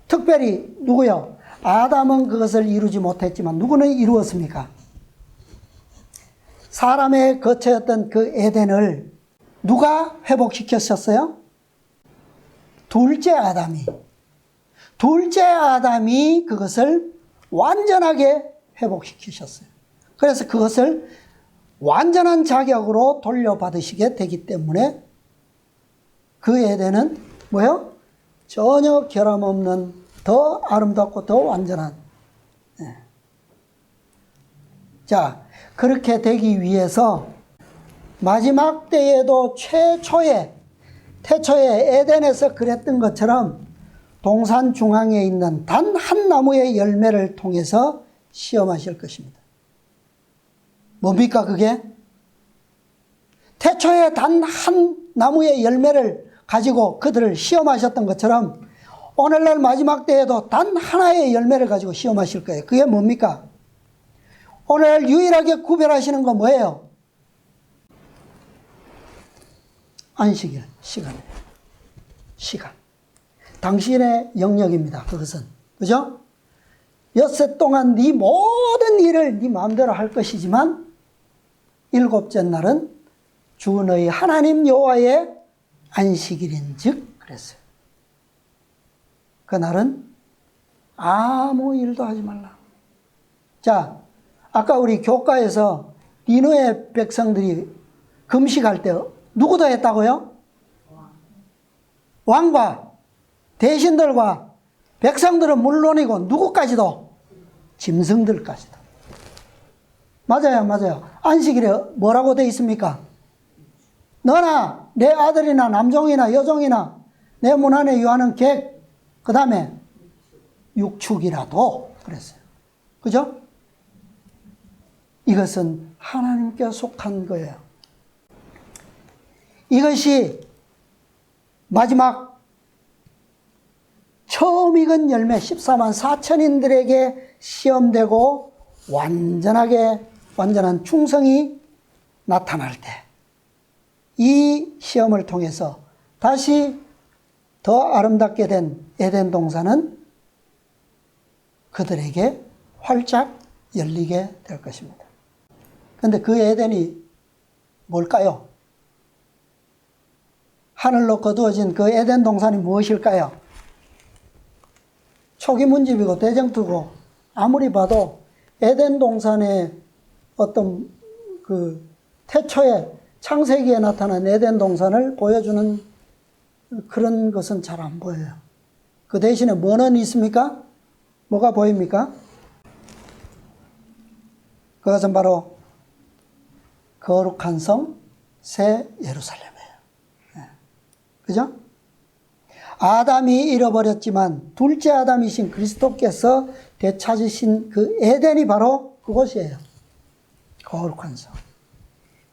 특별히 누구요? 아담은 그것을 이루지 못했지만 누구는 이루었습니까? 사람의 거처였던 그 에덴을 누가 회복시켰었어요? 둘째 아담이 그것을 완전하게 회복시키셨어요. 그래서 그것을 완전한 자격으로 돌려받으시게 되기 때문에 그 에덴은 뭐요? 전혀 결함 없는 더 아름답고 더 완전한. 자, 그렇게 되기 위해서 마지막 때에도 태초에 에덴에서 그랬던 것처럼 동산 중앙에 있는 단 한 나무의 열매를 통해서 시험하실 것입니다. 뭡니까 그게? 태초에 단 한 나무의 열매를 가지고 그들을 시험하셨던 것처럼 오늘날 마지막 때에도 단 하나의 열매를 가지고 시험하실 거예요. 그게 뭡니까? 오늘 유일하게 구별하시는 건 뭐예요? 안식일, 시간이에요. 시간. 당신의 영역입니다. 그것은. 그죠? 엿새 동안 네 모든 일을 네 마음대로 할 것이지만 7째 날은 주 너희 하나님 여호와의 안식일인즉 그랬어요. 그날은 아무 일도 하지 말라. 자, 아까 우리 교과에서 니느웨 백성들이 금식할 때 누구도 했다고요? 왕과 대신들과 백성들은 물론이고 누구까지도? 짐승들까지도. 맞아요. 안식일에 뭐라고 되어 있습니까? 너나 내 아들이나 남종이나 여종이나 내 문 안에 유하는 객, 그 다음에 육축이라도 그랬어요. 그죠? 이것은 하나님께 속한 거예요. 이것이 마지막 처음 익은 열매 14만 4천인들에게 시험되고 완전한 충성이 나타날 때 이 시험을 통해서 다시 더 아름답게 된 에덴 동산은 그들에게 활짝 열리게 될 것입니다. 그런데 그 에덴이 뭘까요? 하늘로 거두어진 그 에덴 동산이 무엇일까요? 초기 문집이고 대정투고 아무리 봐도 에덴 동산의 어떤 그 태초에 창세기에 나타난 에덴 동산을 보여주는 그런 것은 잘 안 보여요. 그 대신에 뭐는 있습니까? 뭐가 보입니까? 그것은 바로 거룩한 성 새 예루살렘이에요. 그죠? 아담이 잃어버렸지만 둘째 아담이신 그리스도께서 되찾으신 그 에덴이 바로 그곳이에요. 거룩한 성.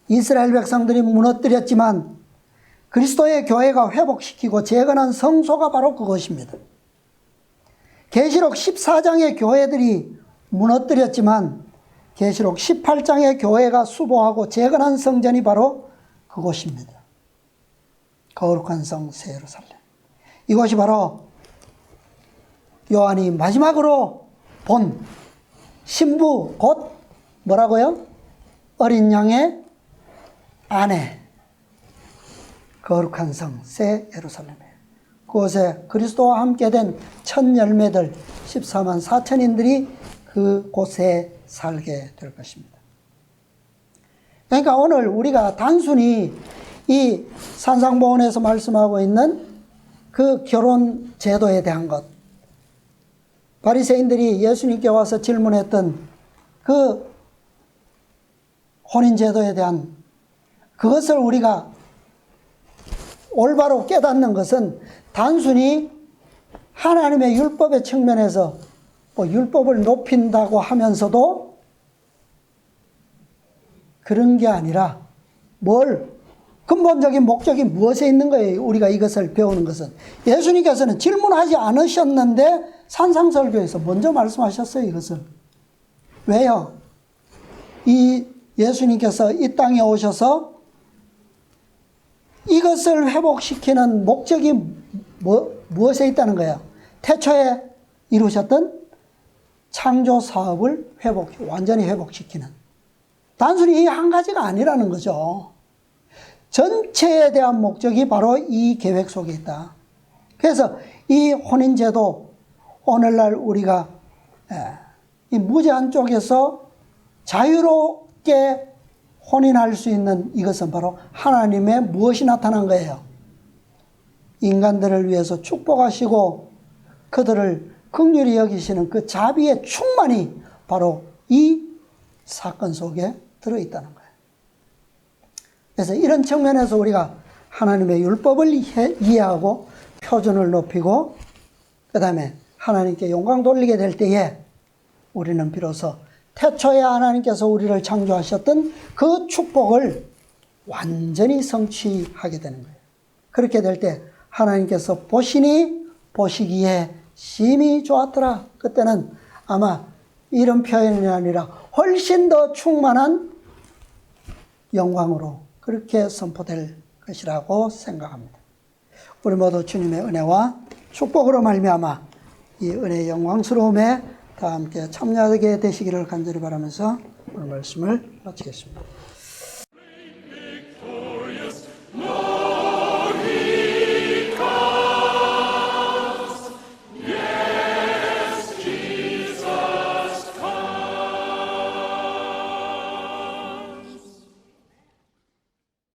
이스라엘 백성들이 무너뜨렸지만 그리스도의 교회가 회복시키고 재건한 성소가 바로 그것입니다. 계시록 14장의 교회들이 무너뜨렸지만 계시록 18장의 교회가 수보하고 재건한 성전이 바로 그곳입니다. 거룩한 성 새 예루살렘. 이것이 바로 요한이 마지막으로 본 신부 곧 뭐라고요? 어린 양의 아내. 거룩한 성 새 예루살렘이에요. 그곳에 그리스도와 함께 된 첫 열매들 14만 4천인들이 그곳에 살게 될 것입니다. 그러니까 오늘 우리가 단순히 이 산상보훈에서 말씀하고 있는 그 결혼 제도에 대한 것, 바리새인들이 예수님께 와서 질문했던 그 혼인 제도에 대한 그것을 우리가 올바로 깨닫는 것은 단순히 하나님의 율법의 측면에서 뭐 율법을 높인다고 하면서도 그런 게 아니라 근본적인 목적이 무엇에 있는 거예요? 우리가 이것을 배우는 것은. 예수님께서는 질문하지 않으셨는데 산상설교에서 먼저 말씀하셨어요, 이것을. 왜요? 이 예수님께서 이 땅에 오셔서 이것을 회복시키는 목적이 무엇에 있다는 거예요? 태초에 이루셨던 창조 사업을 완전히 회복시키는. 단순히 이 한 가지가 아니라는 거죠. 전체에 대한 목적이 바로 이 계획 속에 있다. 그래서 이 혼인제도, 오늘날 우리가 이 무제한 쪽에서 자유롭게 혼인할 수 있는 이것은 바로 하나님의 무엇이 나타난 거예요? 인간들을 위해서 축복하시고 그들을 긍휼히 여기시는 그 자비의 충만이 바로 이 사건 속에 들어있다는 거예요. 그래서 이런 측면에서 우리가 하나님의 율법을 이해하고 표준을 높이고 그 다음에 하나님께 영광 돌리게 될 때에 우리는 비로소 태초에 하나님께서 우리를 창조하셨던 그 축복을 완전히 성취하게 되는 거예요. 그렇게 될 때 하나님께서 보시기에 심히 좋았더라. 그때는 아마 이런 표현이 아니라 훨씬 더 충만한 영광으로 그렇게 선포될 것이라고 생각합니다. 우리 모두 주님의 은혜와 축복으로 말미암아 이 은혜의 영광스러움에 다 함께 참여하게 되시기를 간절히 바라면서 오늘 말씀을 마치겠습니다.